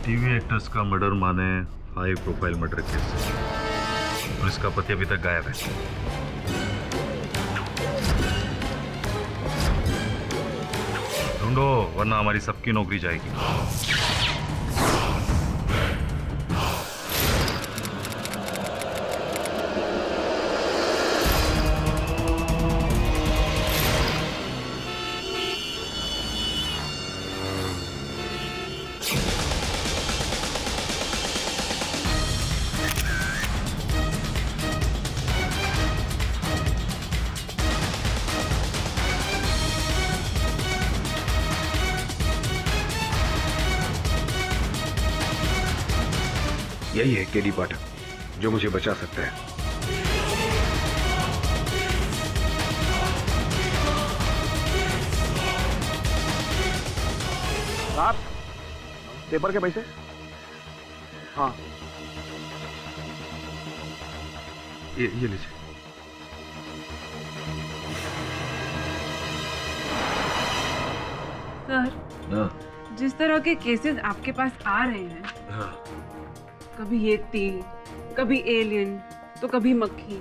TV actors का murder माने high profile murder case और इसका पति अभी तक गायब है। ढूंढो वरना हमारी सबकी नौकरी जाएगी। यही है केडी पाठक जो मुझे बचा सकता है। आप पेपर के पैसे? हाँ ये लीजिए। सर, जिस तरह के केसेस आपके पास आ रहे हैं, कभी ये तीर, कभी एलियन, तो कभी मक्खी,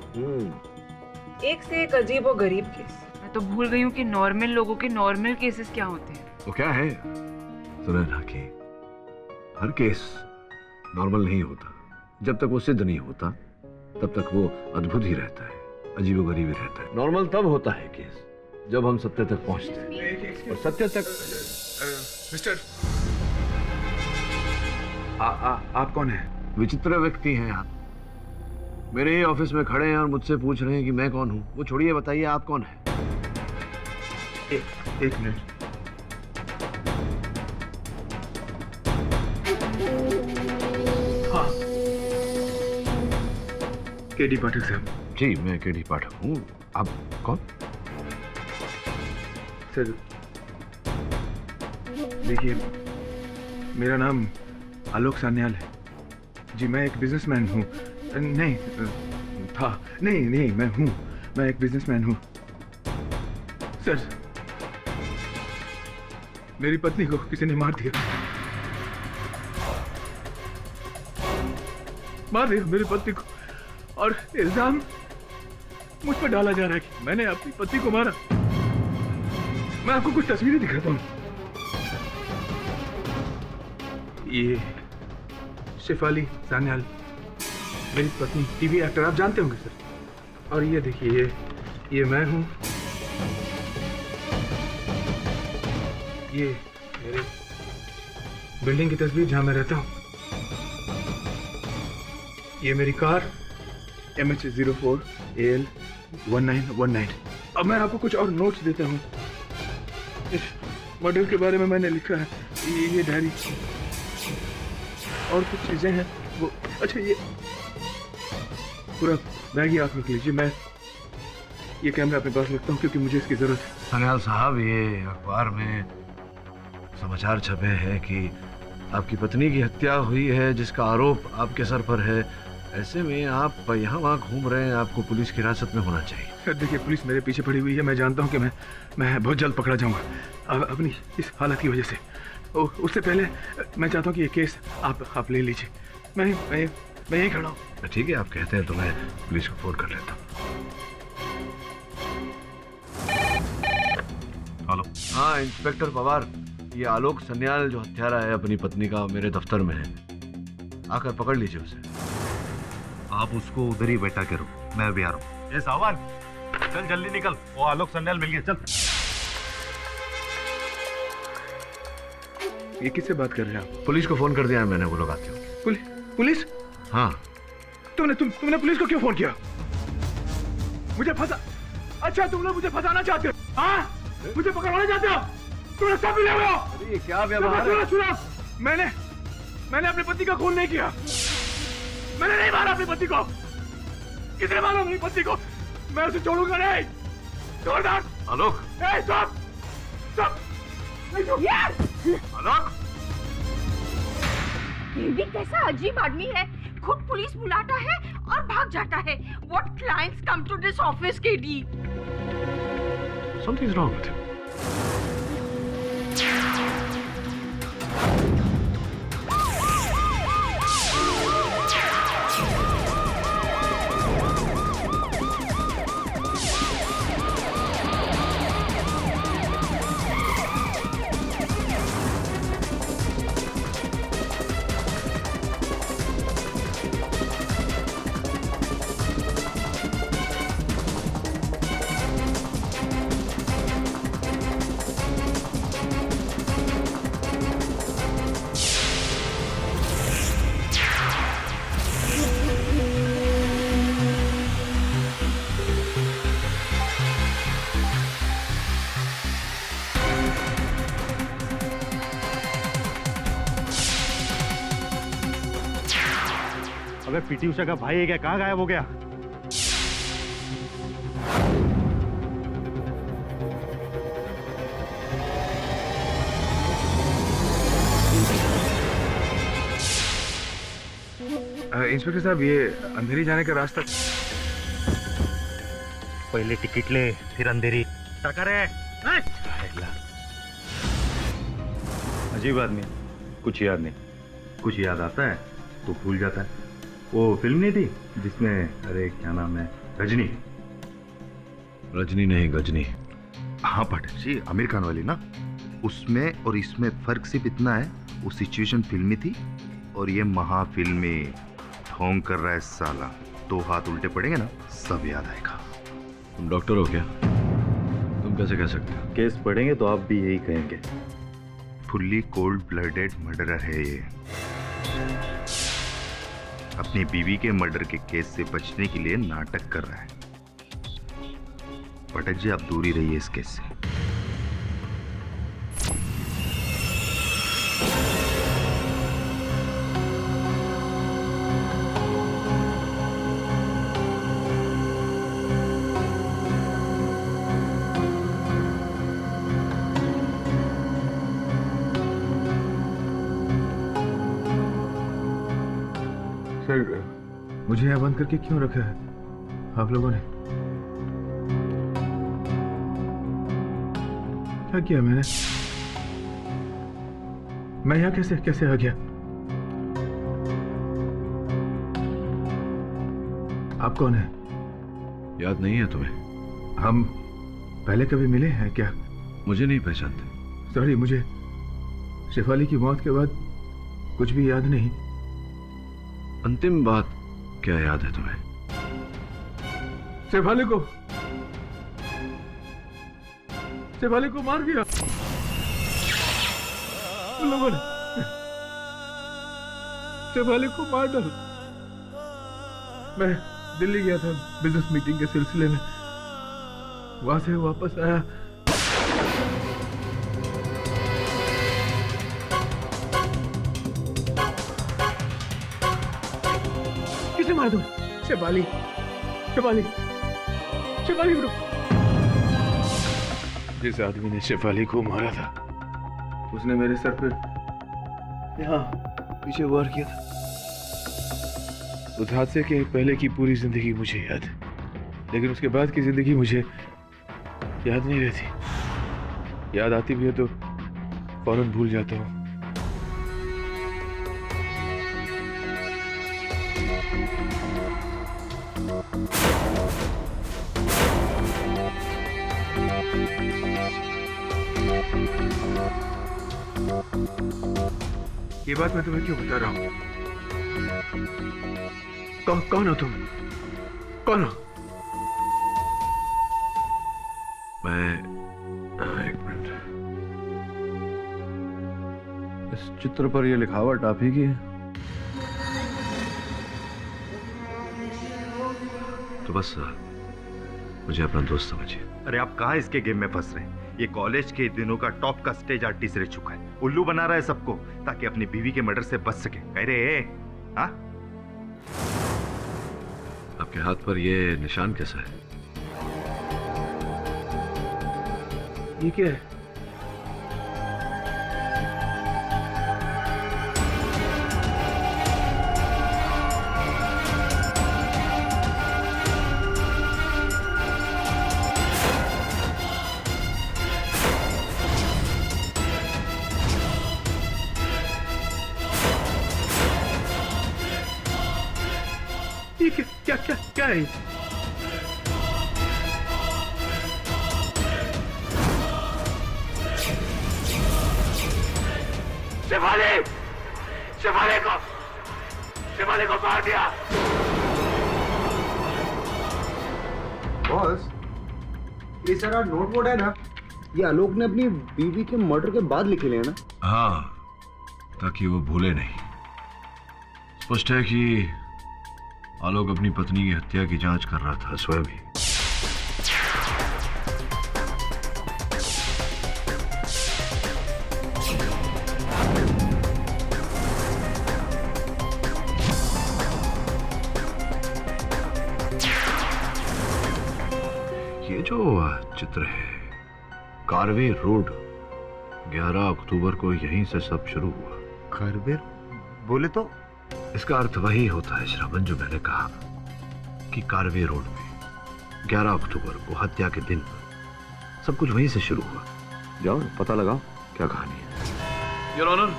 एक से एक अजीब और गरीब केस। मैं तो भूल गई हूँ कि नॉर्मल लोगों के नॉर्मल केसेस क्या होते हैं। वो क्या है सुनैना की, हर केस नॉर्मल नहीं होता। जब तक वो सिद्ध नहीं होता तब तक वो अद्भुत ही रहता है, अजीबोगरीब ही रहता है। नॉर्मल तब होता है केस जब हम सत्य तक पहुंचते हैं, और सत्य तक। मिस्टर, आप कौन हैं? विचित्र व्यक्ति हैं आप। मेरे ही ऑफिस में खड़े हैं और मुझसे पूछ रहे हैं कि मैं कौन हूं। वो छोड़िए, बताइए आप कौन हैं? एक मिनट। हाँ, केडी पाठक साहब। जी मैं केडी पाठक हूँ। आप कौन? सर देखिए, मेरा नाम आलोक सान्याल है जी। मैं एक बिजनेसमैन हूँ। नहीं था, नहीं मैं हूँ, मैं एक बिजनेसमैन हूँ। सर, मेरी पत्नी को किसी ने मार दिया मेरी पत्नी को, और इल्जाम मुझ पर डाला जा रहा है कि मैंने अपनी पत्नी को मारा। मैं आपको कुछ तस्वीरें दिखाता हूँ। ये शेफाली सान्याल, मेरी पत्नी, टीवी एक्टर, आप जानते होंगे सर। और ये देखिए, ये मैं हूँ। ये मेरे बिल्डिंग की तस्वीर जहां मैं रहता हूँ। ये मेरी कार MH04 AL 1919। अब मैं आपको कुछ और नोट्स देता हूँ। इस मॉडल के बारे में मैंने लिखा है, ये डायरी और कुछ चीजें हैं वो। अच्छा, ये पूरा बैग ही आप रख लीजिए। मैं ये कैमरा अपने पास रखता हूँ क्योंकि मुझे इसकी जरूरत है। सान्याल साहब, ये अखबार में समाचार छपे हैं कि आपकी पत्नी की हत्या हुई है जिसका आरोप आपके सर पर है। ऐसे में आप यहाँ वहाँ घूम रहे हैं, आपको पुलिस की हिरासत में होना चाहिए। सर देखिए, पुलिस मेरे पीछे पड़ी हुई है। मैं जानता हूँ कि मैं बहुत जल्द पकड़ा जाऊँगा अपनी इस हालत की वजह से। उससे पहले मैं चाहता हूँ कि ये केस आप ले लीजिए। मैं यहीं खड़ा हूँ। ठीक है, आप कहते हैं तो मैं पुलिस को फोन कर लेता हूँ। हेलो। हाँ इंस्पेक्टर पवार, ये आलोक सन्याल जो हत्यारा है अपनी पत्नी का, मेरे दफ्तर में है। आकर पकड़ लीजिए उसे। आप उसको उधर ही बैठा करो, मैं भी आ रहा हूँ। ये सावन, चल जल्दी निकल, वो आलोक सन्याल मिल गया, चल। ये किससे बात कर रहे हैं आप? पुलिस को फोन कर दिया है मैंने, वो लोग आते हो। पुलिस? हाँ। तुमने पुलिस को क्यों फोन किया? मुझे फंसा? अच्छा, तुम लोग मुझे फंसाना चाहते हो? हाँ, मुझे पकड़वाना चाहते हो? तुमने सब मिले हुए हो। ये क्या व्यवहार है? सुनो, मैंने अपनी पति का खून नहीं किया। मैंने नहीं मारा अपनी पति को। किसने मारा अपनी पति को? मैं उसे छोड़ूंगा नहीं। छोड़ दो आलोक। स्टॉप। आलोक, ये भी कैसा अजीब आदमी है, खुद पुलिस बुलाता है और भाग जाता है। What clients come to this office, KD? something's wrong with him. अबे पीटी उषा का भाई है क्या? कहाँ गायब हो गया? इंस्पेक्टर साहब, ये अंधेरी जाने का रास्ता। पहले टिकट ले, फिर अंधेरी। टकर है। अजीब आदमी है, कुछ याद नहीं। कुछ याद आता है तो भूल जाता है। वो फिल्म नहीं थी जिसमें, अरे क्या नाम है, रजनी? रजनी नहीं, गजनी। हाँ पटेल जी, आमिर खान वाली ना। उसमें और इसमें फर्क सिर्फ इतना है, वो सिचुएशन फिल्मी थी और ये महाफिल्मी। ढोंग कर रहा है साला, 2 हाथ उल्टे पड़ेंगे ना, सब याद आएगा। तुम डॉक्टर हो क्या? तुम कैसे कह सकते हो? केस पढ़ेंगे तो आप भी यही कहेंगे। फुल्ली कोल्ड ब्लडेड मर्डरर है ये। अपनी बीवी के मर्डर के केस से बचने के लिए नाटक कर रहा है। पटेल जी, आप दूर ही रहिए इस केस से। सर, मुझे यहाँ बंद करके क्यों रखा है आप लोगों ने? क्या किया मैंने? मैं यहाँ कैसे कैसे आ गया? आप कौन है? याद नहीं है तुम्हें? हम पहले कभी मिले हैं क्या? मुझे नहीं पहचानते? सॉरी, मुझे शेफाली की मौत के बाद कुछ भी याद नहीं। अंतिम बात क्या याद है तुम्हें? शेफाली को मार दिया उन लोगों ने। शेफाली को मार डाला। मैं दिल्ली गया था बिजनेस मीटिंग के सिलसिले में, वहां से वापस आया। किसे मार दूं? शेफाली ब्रो। जिस आदमी ने शेफाली को मारा था, उसने मेरे सर पे यहाँ पीछे वार किया था। उस हादसे के पहले की पूरी जिंदगी मुझे याद है, लेकिन उसके बाद की जिंदगी मुझे याद नहीं रहती। याद आती भी है तो फौरन भूल जाता हूँ। ये बात मैं तुम्हें क्यों बता रहा हूं? कौन हो तुम? कौन हो? मैं एक मिनट। इस चित्र पर यह लिखावट आप ही की है? तो बस मुझे अपना दोस्त समझिए। अरे आप कहाँ इसके गेम में फंस रहे हैं? ये कॉलेज के दिनों का टॉप का स्टेज आर्टिस्ट रह चुका है। उल्लू बना रहा है सबको ताकि अपनी बीवी के मर्डर से बच सके। कह रहे हाँ? आपके हाथ पर ये निशान कैसा है? ये क्या है? ये क्या है? शेफाली को मार दिया। बॉस, ये सारा नोट बोर्ड है ना, ये आलोक ने अपनी बीवी के मर्डर के बाद लिखे हैं ना? हाँ, ताकि वो भूले नहीं। स्पष्ट है कि आलोक अपनी पत्नी की हत्या की जांच कर रहा था स्वयं ही। चित्र है। कारवे रोड, 11 अक्टूबर को यहीं से सब शुरू हुआ। खरबेर बोले तो? इसका अर्थ वही होता है श्रवण जो मैंने कहा कि कारवे रोड में 11 अक्टूबर को हत्या के दिन सब कुछ वहीं से शुरू हुआ। जाओ पता लगाओ क्या कहानी है। Your honour,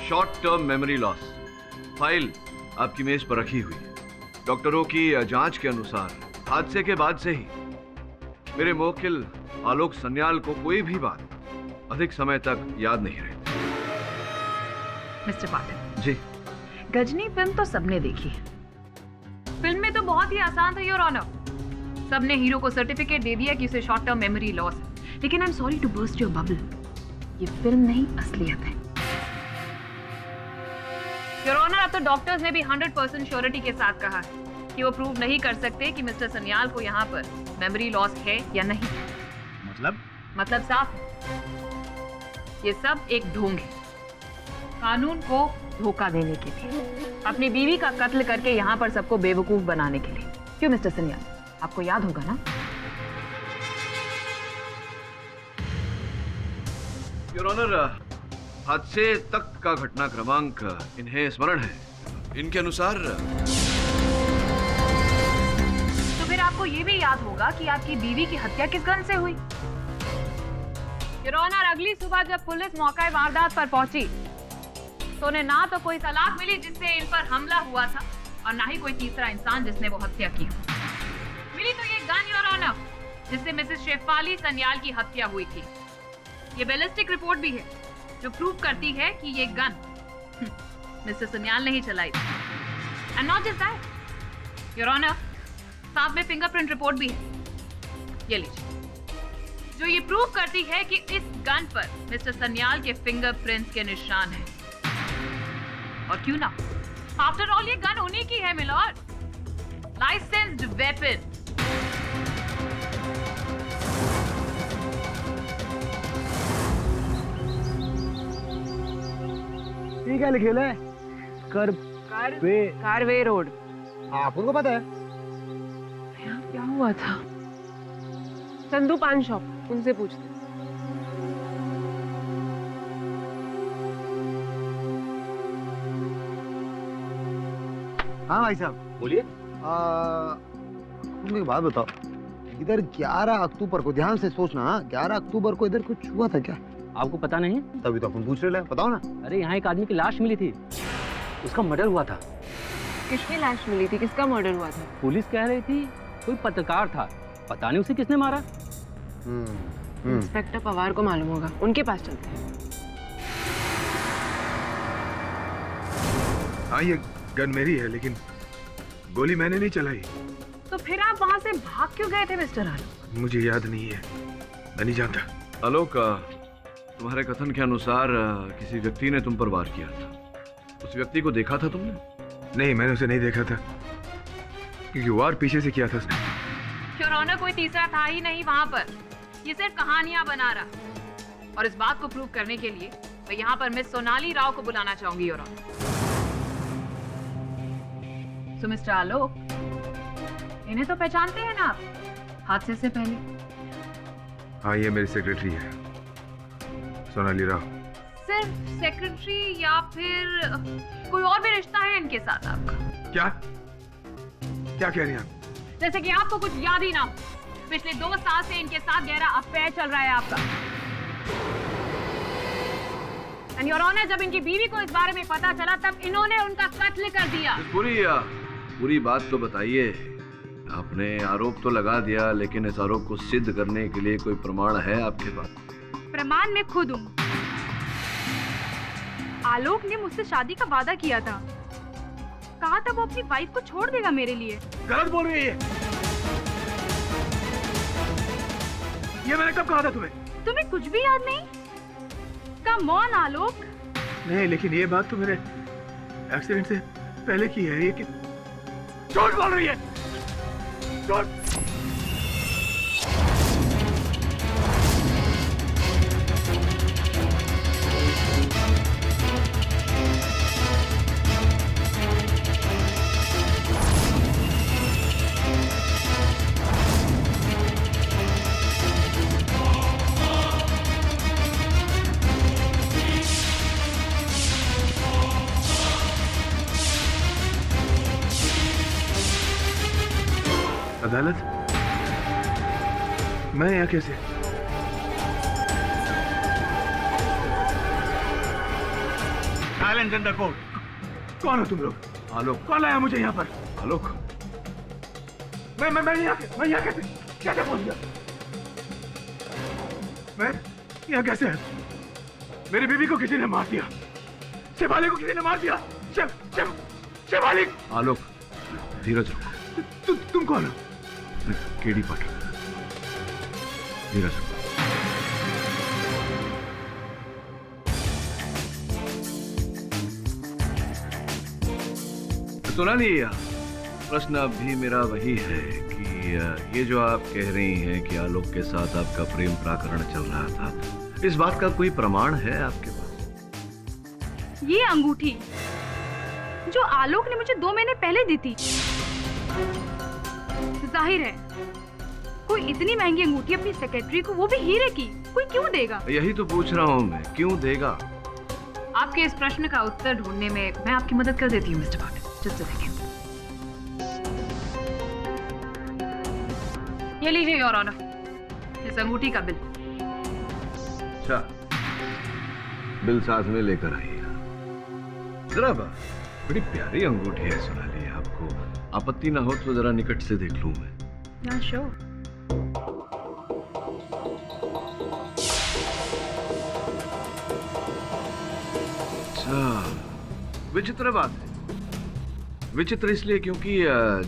short term memory loss file आपकी मेज पर रखी हुई है। डॉक्टरों की जांच के अनुसार हादसे के बाद से ही मेरे मुवक्किल आलोक सन्याल को कोई भी बात अधिक समय तक याद नहीं रही। मिस्टर पाटिल जी, गजनी फिल्म तो सबने देखी है। फिल्म में तो बहुत ही आसान था योर ऑनर। सबने हीरो को सर्टिफिकेट दे दिया कि उसे शॉर्ट टर्म मेमोरी लॉस है। लेकिन I am sorry to burst your bubble, ये फिल्म नहीं असलियत है। योर ऑनर, अब तो डॉक्टर्स ने भी 100% श्योरिटी के साथ कहा है कि वो प्रूव नहीं कर सकते कि मिस्टर सन्याल को यहाँ पर मेमोरी लॉस है या नहीं। मतलब साफ है, ये सब एक ढोंग है कानून को धोखा देने के लिए, अपनी बीवी का कत्ल करके यहाँ पर सबको बेवकूफ बनाने के लिए। क्यों मिस्टर सन्याल, आपको याद होगा ना? योर ऑनर, हादसे तक का घटना क्रमांक इन्हें स्मरण है। इनके अनुसार तो फिर आपको ये भी याद होगा कि आपकी बीवी की हत्या किस गन से हुई। योर ऑनर, अगली सुबह जब पुलिस मौका वारदात पर पहुंची तो उन्हें ना तो कोई तलाक मिली जिससे इन पर हमला हुआ था और ना ही कोई तीसरा इंसान जिसने वो हत्या की। मिली तो ये गन योर ऑनर जिससे मिसेस शेफाली सन्याल की हत्या हुई थी। ये बैलिस्टिक रिपोर्ट भी है जो प्रूव करती है कि ये गन मिस्टर सन्याल ने ही चलाई थी। And not just that your honour, साथ में फिंगरप्रिंट रिपोर्ट भी है, ये लीजिए, जो ये प्रूव करती है कि इस गन पर मिस्टर सन्याल के फिंगरप्रिंट्स के निशान हैं। और क्यों ना, आफ्टर ऑल ये गन उन्हीं की है मिलॉर्ड, लाइसेंस्ड वेपन। ये क्या लिखे है? कारवे रोड। आपको उनको पता है? यहाँ क्या हुआ था? चंदू पान शॉप, उनसे पूछते। हाँ भाई साहब बोलिए। तुम एक बात बताओ, इधर 11 अक्टूबर को, ध्यान से सोचना, 11 अक्टूबर को इधर कुछ हुआ था क्या? आपको पता नहीं? तभी तो अपन पूछ रहे हैं, बताओ ना। अरे यहाँ एक आदमी की लाश मिली थी, उसका मर्डर हुआ था। किसकी लाश मिली थी? किसका मर्डर हुआ था? पुलिस कह रही थी कोई पत्रकार था, पता नहीं उसे किसने मारा। इंस्पेक्टर पवार को मालूम होगा, उनके पास चलते हैं। हाँ, ये गन मेरी है लेकिन गोली मैंने नहीं चलाई। तो फिर आप वहां से भाग क्यों गए थे मिस्टर आलोक? मुझे याद नहीं है, मैं नहीं जानता। आलोक, तुम्हारे कथन के अनुसार किसी व्यक्ति ने तुम पर वार किया था। उस व्यक्ति को देखा था तुमने? नहीं, मैंने उसे नहीं देखा था क्योंकि वार पीछे से किया था उसने। योर ऑनर, कोई तीसरा था ही नहीं वहां पर, ये सिर्फ कहानियां बना रहा। और इस बात को प्रूव करने के लिए मैं यहाँ पर मिस सोनाली राव को बुलाना चाहूंगी योर ऑनर। सो मिस्टर आलोक, इन्हें तो पहचानते हैं ना आप हादसे से पहले? हाँ, ये मेरी सेक्रेटरी है, सोनाली राव। सिर्फ सेक्रेटरी या फिर कोई और भी रिश्ता है इनके साथ आपका? क्या क्या कह रही हैं आप? जैसे कि आपको कुछ याद ही ना हो, पिछले 2 साल से इनके साथ गहरा अफेयर चल रहा है आपका। एंड योर ऑनर, जब इनकी बीवी को इस बारे में पता चला तब इन्होंने उनका कत्ल कर दिया। पूरी बात तो बताइए। आपने आरोप तो लगा दिया, लेकिन इस आरोप को सिद्ध करने के लिए कोई प्रमाण है आपके पास? प्रमाण मैं खुद हूँ। आलोक ने मुझसे शादी का वादा किया था, कहा था वो अपनी वाइफ को छोड़ देगा मेरे लिए। गलत बोल रही है ये मैंने कब कहा था तुम्हें? तुम्हें कुछ भी याद नहीं? कम ऑन आलोक। नहीं, लेकिन ये बात तो मेरे एक्सीडेंट से पहले की है। ये कि झूठ बोल रही है, झूठ। अदालत? मैं यहाँ कैसे? Silence in the court. कौन हो तुम लोग? आलोक। कौन लाया मुझे यहाँ पर? आलोक, मैं यहाँ कैसे पहुंच गया? मैं यहाँ कैसे? मेरी बीवी को किसी ने मार दिया, शेफाली को किसी ने मार दिया। शेफाली। आलोक, धीरज रखो। तुम कौन हो? मैं केडी पाटिल। धीरज रखो। सोनाली, प्रश्न अब भी मेरा वही है कि ये जो आप कह रही हैं कि आलोक के साथ आपका प्रेम प्रकरण चल रहा था, इस बात का कोई प्रमाण है आपके पास? ये अंगूठी जो आलोक ने मुझे 2 महीने पहले दी थी, जाहिर है कोई इतनी महंगी अंगूठी अपनी सेक्रेटरी को, वो भी हीरे की, कोई क्यों देगा? यही तो पूछ रहा हूँ मैं, क्यों देगा? आपके इस प्रश्न का उत्तर ढूंढने में मैं आपकी मदद कर देती हूँ mister Patil. Just a second. ये लीजिए योर ऑनर, इस अंगूठी का बिल। अच्छा, बिल साथ में लेकर आइए। जरा बड़ी प्यारी अंगूठी है सोनाली, आपको आपत्ति ना हो तो जरा निकट से देख लूं मैं। या श्योर। अच्छा, विचित्र बात है। विचित्र इसलिए क्योंकि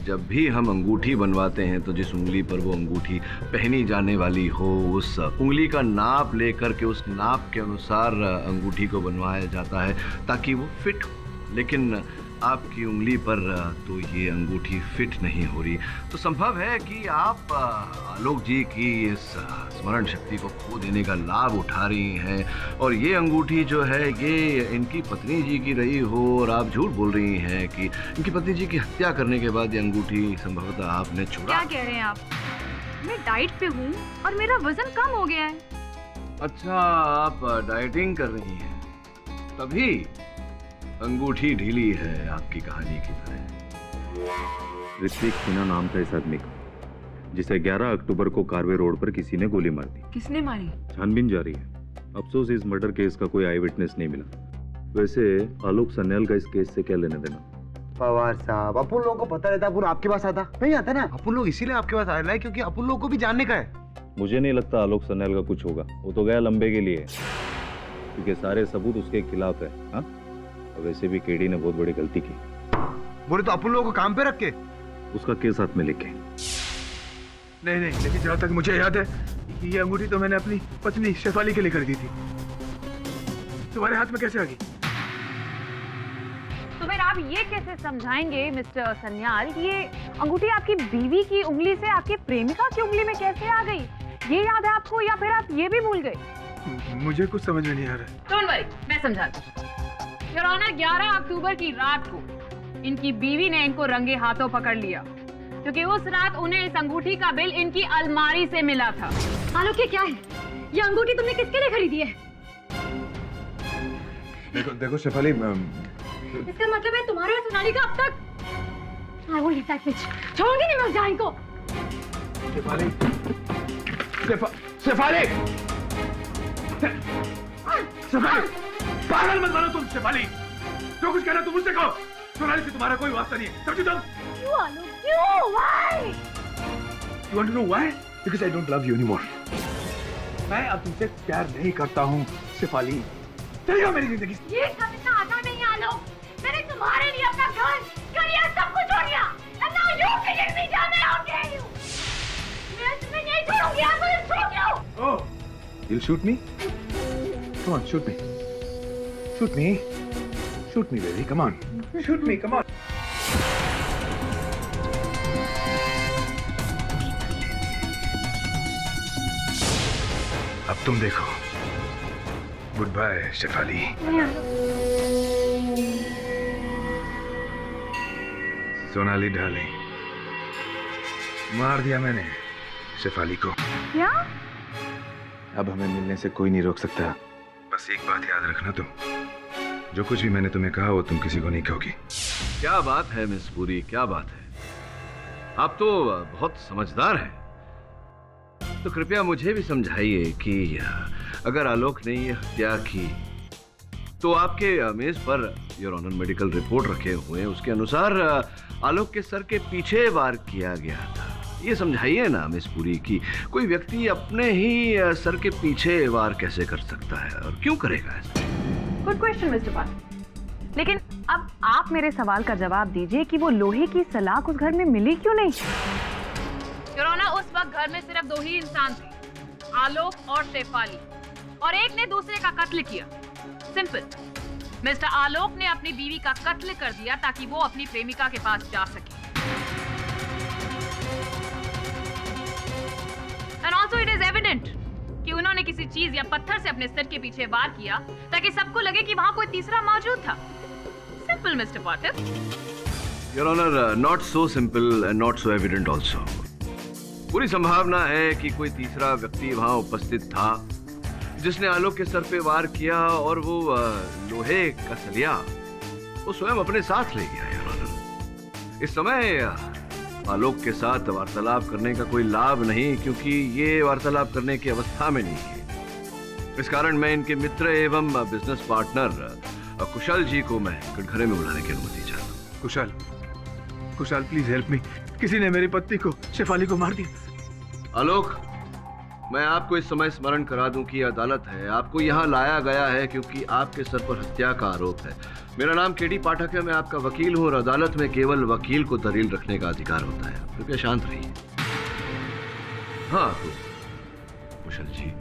जब भी हम अंगूठी बनवाते हैं तो जिस उंगली पर वो अंगूठी पहनी जाने वाली हो, उस उंगली का नाप लेकर के उस नाप के अनुसार अंगूठी को बनवाया जाता है ताकि वो फिट हो। लेकिन आपकी उंगली पर तो ये अंगूठी फिट नहीं हो रही। तो संभव है कि आप आलोक जी की इस स्मरण शक्ति को खो देने का लाभ उठा रही हैं और ये अंगूठी जो है ये इनकी पत्नी जी की रही हो और आप झूठ बोल रही हैं कि इनकी पत्नी जी की हत्या करने के बाद ये अंगूठी संभवतः आपने चुरा। क्या कह रहे हैं आप? मैं डाइट पे हूँ और मेरा वजन कम हो गया है। अच्छा, आप डाइटिंग कर रही हैं, तभी अंगूठी ढीली है आपकी कहानी की तरह। ऋत्विक सिन्हा नाम था इस आदमी का, जिसे 11 अक्टूबर को कारवे रोड पर किसी ने गोली मार दी। किसने मारी? छानबीन जारी है। अफसोस इस मर्डर केस का कोई आई विटनेस नहीं मिला। वैसे आलोक सन्याल का इस केस से क्या लेना देना? पवार साहब, अपन लोगों को पता रहता, अपन आपके पास आता नहीं आता ना। अपन लोग इसीलिए आपके पास आ रहे हैं क्योंकि अपन लोगों को भी जानने का है। मुझे नहीं लगता आलोक सन्याल का कुछ होगा। वो तो गया लंबे के लिए, क्योंकि सारे सबूत उसके खिलाफ है। हाँ, वैसे भी केडी ने बहुत बड़ी गलती की। बोले तो अपन लोगों को काम पे रख के उसका केस हाथ में लेके। नहीं, लेकिन जहाँ तक मुझे याद है ये अंगूठी तो मैंने अपनी पत्नी शेफाली के लिए खरीदी थी। तुम्हारे हाथ में कैसे आ गई? तो फिर आप ये कैसे समझाएंगे मिस्टर सन्याल कि ये अंगूठी आपकी बीवी की उंगली से आपकी प्रेमिका की उंगली में कैसे आ गई? ये याद है आपको या फिर आप ये भी भूल गए? मुझे कुछ समझ में नहीं आ रहा। डोंट वरी, मैं समझाती हूँ। योर ऑनर, 11 अक्टूबर की रात को इनकी बीवी ने इनको रंगे हाथों पकड़ लिया क्योंकि उस रात उन्हें इस अंगूठी का बिल इनकी अलमारी से मिला था। आलोक, ये क्या है? ये अंगूठी तुमने किसके लिए खरीदी है? देखो शेफाली, इसका मतलब है तुम्हारे और सोनाली का अब तक। I won't leave that bitch. छोड़ूंगी नहीं मैं उस जान को। शेफाली, शेफाली, पागल मत बनो तुम शेफाली। जो कुछ कहना तुम मुझसे कहो। सोनाली से तुम्हारा कोई वास्ता नहीं है, समझी तुम? क्यों आलोक, क्यों? Why? You want to know why? Because I don't love you anymore. मैं अब तुमसे प्यार नहीं करता हूँ शेफाली। चली जाओ मेरी जिंदगी से। ये सब इतना आसान नहीं है आलोक। मैंने तुम्हारे लिए अपना घर, करियर सब कुछ छोड़ दिया। And now you killing me down there, how dare you? मैं तुम्हें नहीं छोड़ूंगी, I will shoot you. Oh, you'll shoot me? Come on, shoot me. Shoot me. Shoot me, baby. Come on. Shoot me. Come on. अब तुम देखो। Goodbye Shefali. Sonali darling, मार दिया मैंने शेफाली को। क्या? अब हमें मिलने से कोई नहीं रोक सकता। बस एक बात याद रखना, तुम जो कुछ भी मैंने तुम्हें कहा वो तुम किसी को नहीं कहोगी। क्या बात है मिस पुरी, क्या बात है? आप तो बहुत समझदार हैं। तो कृपया मुझे भी समझाइए कि अगर आलोक ने ये हत्या की तो आपके मेज per your honour medical report रखे हुए हैं, उसके अनुसार आलोक के सर के पीछे वार किया गया था। ये समझाइए ना मिस पुरी कि कोई व्यक्ति अपने ही सर के पीछे वार कैसे कर सकता है और क्यों करेगा ऐसा? गुड क्वेश्चन मिस्टर पाठक, लेकिन अब आप मेरे सवाल का जवाब दीजिए कि वो लोहे की सलाख उस घर में मिली क्यों नहीं? योर ऑनर, उस वक्त घर में सिर्फ 2 ही इंसान थे, आलोक और शेफाली, और एक ने दूसरे का कत्ल किया। सिंपल। मिस्टर आलोक ने अपनी बीवी का कत्ल कर दिया ताकि वो अपनी प्रेमिका के पास जा सके। And also it is evident कि उन्होंने किसी चीज या पत्थर से अपने सिर के पीछे वार किया ताकि सबको लगे कि वहां कोई तीसरा मौजूद था। Simple mister Pathak. Your honour, not so simple and not so evident also. पूरी संभावना है कि कोई तीसरा व्यक्ति वहां उपस्थित था जिसने आलोक के सर पे वार किया और वो लोहे का सलिया वो स्वयं अपने साथ ले गया। योर ऑनर, इस समय आलोक के साथ वार्तालाप करने का कोई लाभ नहीं, क्योंकि ये वार्तालाप करने की अवस्था में नहीं है। इस कारण मैं इनके मित्र एवं बिजनेस पार्टनर कुशल जी को मैं कटघरे में बुलाने की अनुमति चाहता हूँ। Kushal please help me. किसी ने मेरी पत्नी को, शेफाली को मार दिया। आलोक, मैं आपको इस समय स्मरण करा दूं कि अदालत है, आपको यहाँ लाया गया है क्योंकि आपके सर पर हत्या का आरोप है। मेरा नाम केडी पाठक है, मैं आपका वकील हूँ और अदालत में केवल वकील को दलील रखने का अधिकार होता है। कृपया शांत रहिए। हाँ तो कुशल जी,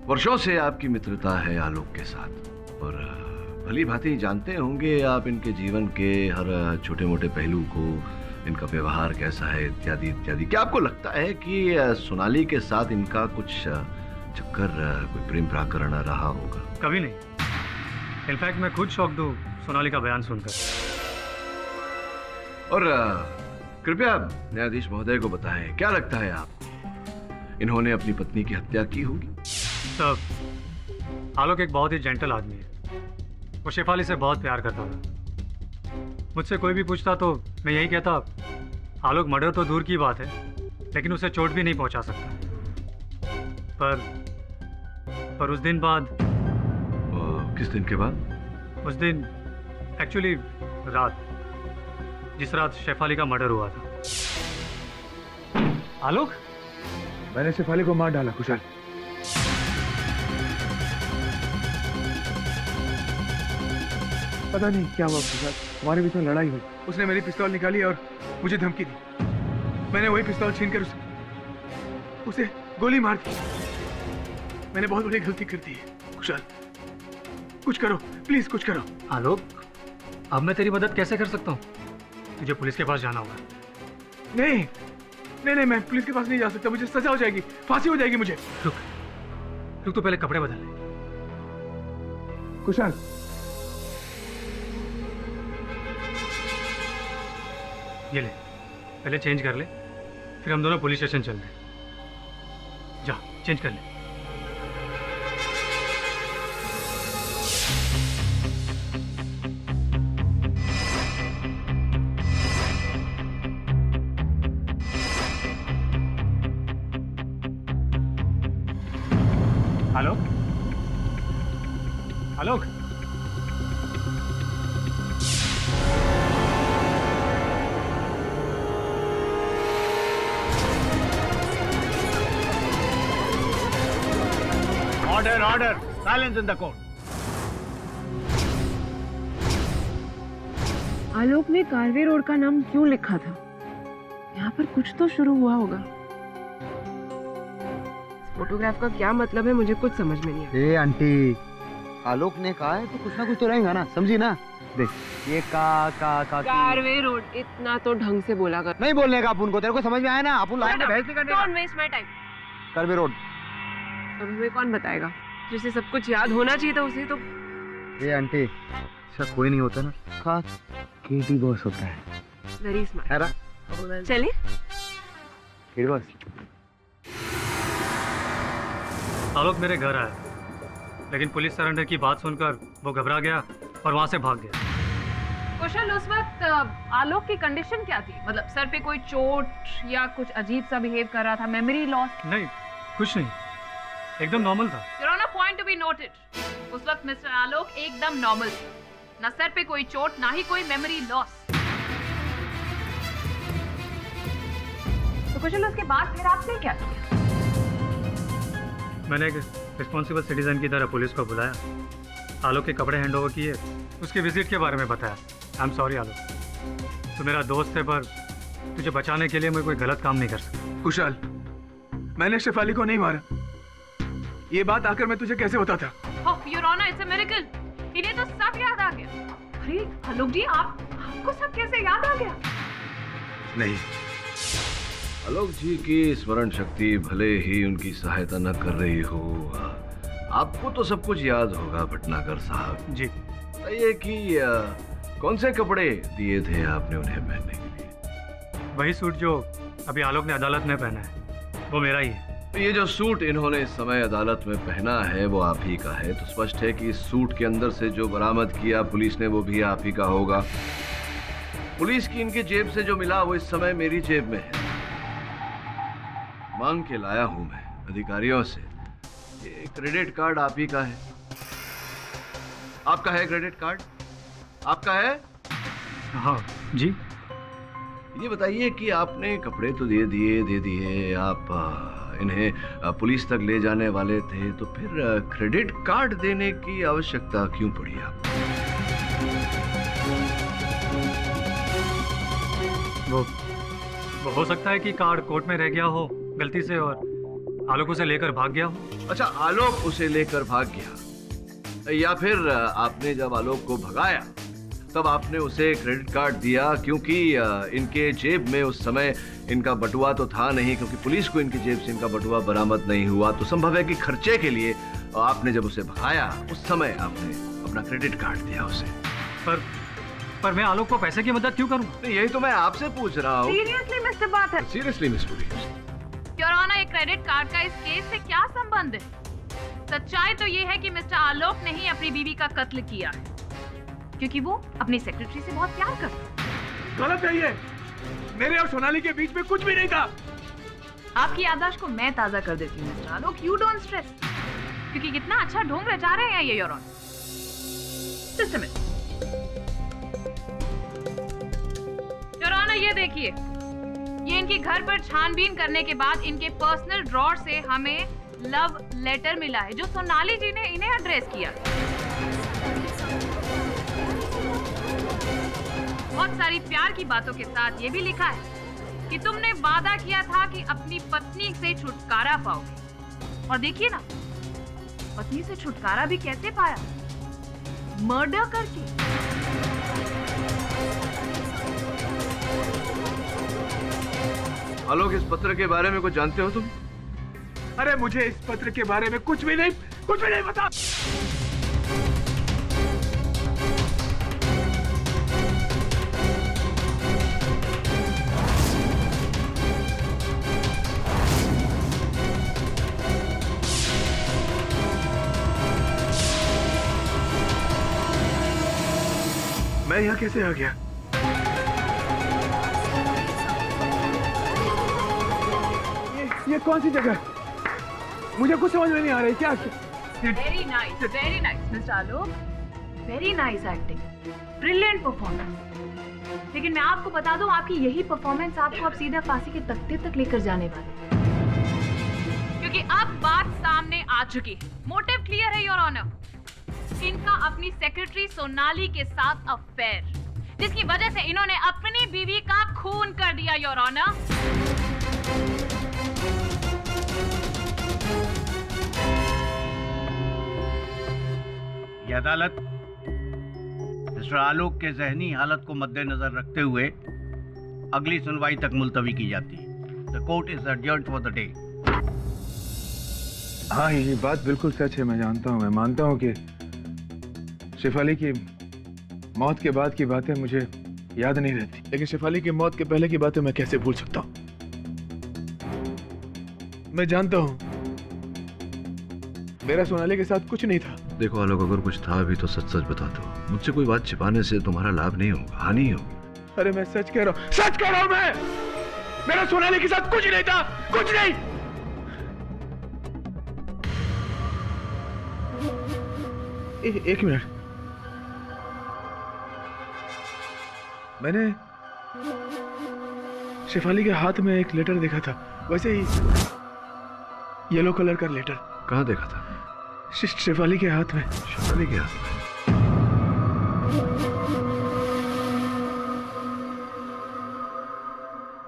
वर्षों से आपकी मित्रता है आलोक के साथ और भली भांति जानते होंगे आप इनके जीवन के हर छोटे मोटे पहलू को, इनका व्यवहार कैसा है इत्यादि इत्यादि। क्या आपको लगता है कि सोनाली के साथ इनका कुछ चक्कर, कोई प्रेम प्राकरण रहा होगा? कभी नहीं। इनफैक्ट मैं खुद शॉक्ड हूँ सोनाली का बयान सुनकर। और कृपया न्यायाधीश महोदय को बताएं, क्या लगता है आपको इन्होंने अपनी पत्नी की हत्या की होगी? सर, आलोक एक बहुत ही जेंटल आदमी है। वो शेफाली से बहुत प्यार करता था। मुझसे कोई भी पूछता तो मैं यही कहता, आलोक मर्डर तो दूर की बात है लेकिन उसे चोट भी नहीं पहुंचा सकता। पर उस दिन बाद। किस दिन के बाद? उस दिन एक्चुअली रात, जिस रात शेफाली का मर्डर हुआ था। आलोक, मैंने शेफाली को मार डाला कुशाल। पता नहीं क्या हुआ कुशाल, हमारे बीच में लड़ाई हुई। उसने मेरी पिस्तौल निकाली और मुझे धमकी दी। मैंने वही पिस्तौल छीनकर उसे गोली मार दी। मैंने बहुत बड़ी गलती कर दी है कुशाल, कुछ करो प्लीज, कुछ करो। आलोक, अब मैं तेरी मदद कैसे कर सकता हूँ? तुझे पुलिस के पास जाना होगा। नहीं नहीं नहीं, मैं पुलिस के पास नहीं जा सकता, मुझे सजा हो जाएगी, फांसी हो जाएगी मुझे। रुक रुक, तो पहले कपड़े बदल ले। कुशाल, ये ले, पहले चेंज कर ले, फिर हम दोनों पुलिस स्टेशन चलते हैं। जा, चेंज कर ले। आलोक, आलोक, Order! Silence in the court. आलोक ने कारवे रोड का नाम क्यों लिखा था? यहाँ पर कुछ तो शुरू हुआ होगा। फोटोग्राफ का क्या मतलब है, मुझे कुछ समझ में नहीं आया। ए आंटी, आलोक ने कहा है तो कुछ ना कुछ तो रहेगा ना, समझी ना? देख, ये कारवे रोड, इतना तो ढंग से बोला कर। नहीं बोलने का अपन को, तेरे को समझ में आया ना? अपन लाइन में बहस नहीं करने का। Don't waste my time. Karve road. अब हमें कौन बताएगा? जिसे सब कुछ याद होना चाहिए था उसे तो। ये आंटी, ऐसा कोई नहीं होता ना, खास केटी बॉस होता है। Very smart. है ना? चलिए। केटी बॉस। आलोक मेरे घर आया, लेकिन पुलिस सरेंडर की बात सुनकर वो घबरा गया और वहां से भाग गया। कुशल, उस वक्त आलोक की कंडीशन क्या थी? मतलब सर पे कोई चोट या कुछ अजीब सा बिहेव कर रहा था, मेमोरी लॉस? नहीं, कुछ नहीं, एकदम नॉर्मल था। Your honour, point to be noted, उस वक्त मिस्टर आलोक एकदम नॉर्मल थे, ना सर पे कोई चोट, ना ही कोई मेमोरी लॉस। तो कुशल, उसके बाद फिर आपने क्या किया? मैंने एक रिस्पॉन्सिबल सिटीजन की तरह पुलिस को बुलाया, आलोक के कपड़े हैंड ओवर किए, उसकी विजिट के बारे में बताया। आई एम सॉरी आलोक, तू मेरा दोस्त है, पर तुझे बचाने के लिए मैं कोई गलत काम नहीं कर सकता। कुशाल, मैंने शेफाली को नहीं मारा। ये बात आकर मैं तुझे कैसे बताता? Oh your honour, it's a miracle, इन्हें तो सब याद आ गया। अरे आलोक जी, आपको सब कैसे याद आ गया? नहीं, आलोक जी की स्मरण शक्ति भले ही उनकी सहायता न कर रही हो, आपको तो सब कुछ याद होगा भटनागर साहब जी। ये कि कौन से कपड़े दिए थे आपने उन्हें पहनने के लिए? वही सूट जो अभी आलोक ने अदालत में पहना है, वो मेरा ही है। ये जो सूट इन्होंने इस समय अदालत में पहना है वो आप ही का है, तो स्पष्ट है कि इस सूट के अंदर से जो बरामद किया पुलिस ने वो भी आप ही का होगा। पुलिस की इनकी जेब से जो मिला वो इस समय मेरी जेब में है, मांग के लाया हूं मैं अधिकारियों से। ये क्रेडिट कार्ड आप ही का है, आपका है क्रेडिट कार्ड? आपका है? हाँ जी। ये बताइए कि आपने कपड़े तो दे दिए, आप इन्हें पुलिस तक ले जाने वाले थे, तो फिर क्रेडिट कार्ड देने की आवश्यकता क्यों पड़ी आपको? वो हो सकता है कि कार्ड कोर्ट में रह गया हो गलती से और आलोक उसे लेकर भाग गया हो। अच्छा, आलोक उसे लेकर भाग गया, या फिर आपने जब आलोक को भगाया तब आपने उसे क्रेडिट कार्ड दिया, क्योंकि इनके जेब में उस समय इनका बटुआ तो था नहीं, क्योंकि पुलिस को इनकी जेब से इनका बटुआ बरामद नहीं हुआ, तो संभव है कि खर्चे के लिए आपने जब उसे भगाया उस समय आपने अपना क्रेडिट कार्ड दिया उसे। पर मैं आलोक को पैसे की मदद क्यों करूं? यही तो मैं आपसे पूछ रहा हूँ। सीरियसली मिस्टर बाथर, seriously miss police, your honour, एक क्रेडिट कार्ड का इस केस से क्या संबंध है? सच्चाई तो ये है कि मिस्टर आलोक ने ही अपनी बीवी का कत्ल किया है, क्योंकि वो अपनी सेक्रेटरी से बहुत प्यार करता है। गलत है ये, मेरे और सोनाली के बीच में कुछ भी नहीं था। आपकी याददाश्त को मैं ताजा कर देती हूँ mister Alok, you don't stress, क्योंकि कितना अच्छा ढोंग रचा रहे हैं ये your honour. Just a minute your honour, ये देखिए, ये इनके घर पर छानबीन करने के बाद इनके पर्सनल ड्रॉर से हमें लव लेटर मिला है, जो सोनाली जी ने इन्हें एड्रेस किया। बहुत सारी प्यार की बातों के साथ ये भी लिखा है कि तुमने वादा किया था कि अपनी पत्नी से छुटकारा पाओगे, और देखिए ना, पत्नी से छुटकारा भी कैसे पाया? मर्डर करके। आलोक, इस पत्र के बारे में कुछ जानते हो तुम? अरे मुझे इस पत्र के बारे में कुछ भी नहीं पता। मैं यहाँ कैसे आ गया? ये कौन सी जगह? मुझे कुछ समझ में नहीं आ रही। क्या? Very nice mister Alok, very nice acting, brilliant performance. लेकिन मैं आपको बता दूं, आपकी यही परफॉर्मेंस आपको अब सीधा फांसी के तख्ते तक लेकर जाने वाली है, क्योंकि अब बात सामने आ चुकी है। मोटिव क्लियर है योर ऑनर, इनका अपनी सेक्रेटरी सोनाली के साथ अफेयर, जिसकी वजह से इन्होंने अपनी बीवी का खून कर दिया योर ऑनर। यह अदालत मिस्टर आलोक के जहनी हालत को मद्देनजर रखते हुए अगली सुनवाई तक मुलतवी की जाती है। The court is adjourned for the day. हाँ, ये बात बिल्कुल सच है। मैं जानता हूँ, मैं मानता हूँ कि शेफाली की मौत के बाद की बातें मुझे याद नहीं रहती, लेकिन शेफाली की मौत के पहले की बातें मैं कैसे भूल सकता हूँ? मैं जानता हूँ मेरा सोनाली के साथ कुछ नहीं था। देखो आलोक, अगर कुछ था भी तो सच सच बता दो। मुझसे कोई बात छिपाने से तुम्हारा लाभ नहीं होगा, हानि होगी। अरे मैं सच कह रहा हूँ, सच कह रहा हूँ मैं। मेरा सोनाली के साथ कुछ नहीं था, कुछ नहीं। एक मिनट, मैंने शेफाली के हाथ में एक लेटर देखा था, वैसे ही येलो कलर का लेटर। कहाँ देखा था? शेफाली के हाथ में। शेफाली के हाथ में?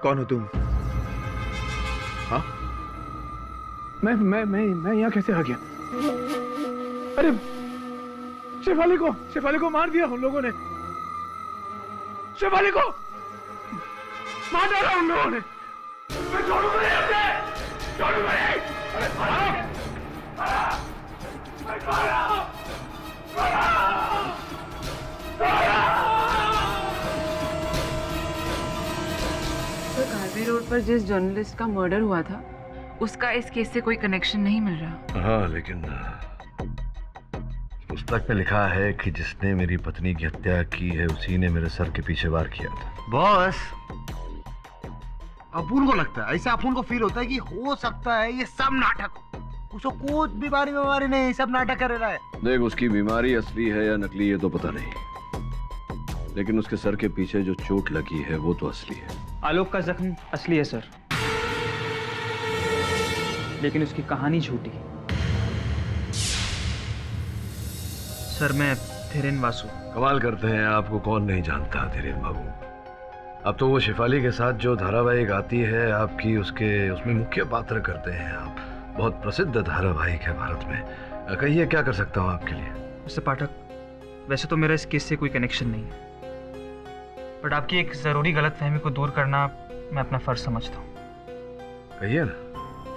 कौन हो तुम? हाँ? मैं यहाँ कैसे आ गया? अरे शेफाली को मार दिया उन लोगों ने। शेफाली को मार डाला उन लोगों ने। मैं छोड़ूंगा नहीं उसे, छोड़ूंगा नहीं। अरे तो कार्वे रोड पर जिस जर्नलिस्ट का मर्डर हुआ था, उसका इस केस से कोई कनेक्शन नहीं मिल रहा। हाँ, लेकिन पुस्तक में लिखा है कि जिसने मेरी पत्नी की हत्या की है उसी ने मेरे सर के पीछे वार किया था। बॉस, अपुन को लगता है, ऐसा अपुन को फील होता है कि हो सकता है ये सब नाटक हो। उसको कुछ बीमारी नहीं, सब नाटक कर रहा है। देख, उसकी बीमारी असली है या नकली ये तो पता नहीं, लेकिन उसके सर के पीछे जो चोट लगी है वो तो असली है। आलोक का जख्म असली है सर, लेकिन उसकी कहानी झूठी। सर, मैं धीरेन वासु। कमाल करते हैं, आपको कौन नहीं जानता धीरेन बाबू। अब तो वो शेफाली के साथ जो धारावाहिक आती है आपकी, उसमें मुख्य पात्र करते हैं आप। बहुत प्रसिद्ध धारावाहिक है भारत में। कहिए क्या कर सकता हूँ आपके लिए? मिस्टर पाठक, वैसे तो मेरा इस केस से कोई कनेक्शन नहीं है, बट आपकी एक ज़रूरी गलतफहमी को दूर करना मैं अपना फ़र्ज समझता हूँ। कहिए ना।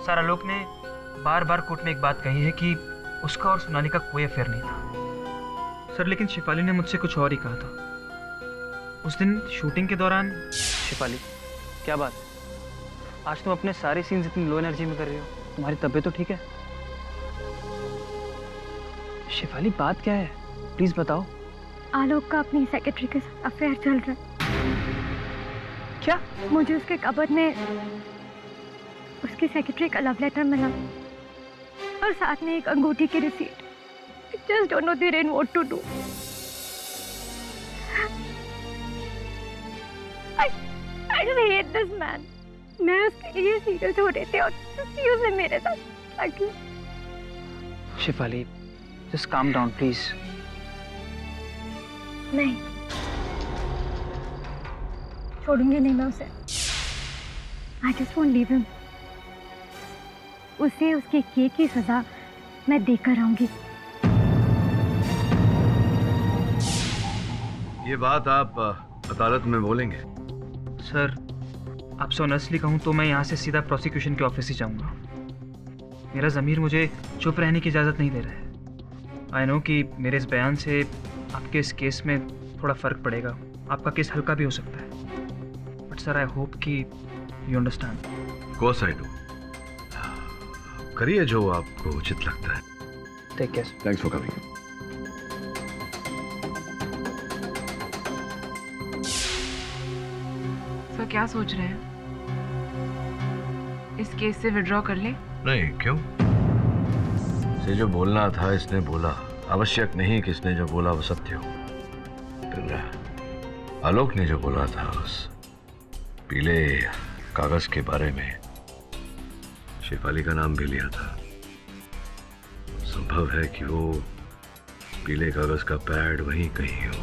सर, आलोक ने बार बार कोर्ट में एक बात कही है कि उसका और सोनाली का कोई अफेयर नहीं था। सर, लेकिन शेफाली ने मुझसे कुछ और ही कहा था। उस दिन शूटिंग के दौरान। शेफाली, क्या बात? आज तुम अपने सारे सीन्स इतनी लो एनर्जी में कर रही हो। तुम्हारी तबीयत तो ठीक है? शेफाली, बात क्या है? प्लीज बताओ। आलोक का अपनी सेक्रेटरी के साथ अफेयर चल रहा है। क्या? मुझे उसके कबर्ड में उसकी सेक्रेटरी का लव लेटर मिला और साथ में एक अंगूठी की receipt. Just don't know Dhiren what to do. I just hate this man. मैं उसके लिए सीरियस हो रहे थे और उसने मेरे साथ क्या किया? Shefali, just calm down, please. नहीं, छोड़ूंगी नहीं मैं उसे। I just won't leave him. उसे उसके किए की सजा मैं देकर आऊंगी। ये बात आप अदालत में बोलेंगे? सर, आपसे ऑनेस्टली कहूँ तो मैं यहाँ से सीधा प्रोसिक्यूशन के ऑफिस ही जाऊँगा। मेरा ज़मीर मुझे चुप रहने की इजाज़त नहीं दे रहा है। आई नो कि मेरे इस बयान से आपके इस केस में थोड़ा फ़र्क पड़ेगा, आपका केस हल्का भी हो सकता है, बट सर आई होप कि you understand. Course I do. करिए जो आपको उचित लगता है। Take care. Thanks for coming. Sir, क्या सोच रहे हैं? इस केस से विड्रॉ कर ले? नहीं, क्यों? इसे जो बोलना था इसने बोला। आवश्यक नहीं कि इसने जो बोला वो सत्य हो। फिर आलोक ने जो बोला था उस पीले कागज के बारे में, शेफाली का नाम भी लिया था। संभव है कि वो पीले कागज का पैड वहीं कहीं हो।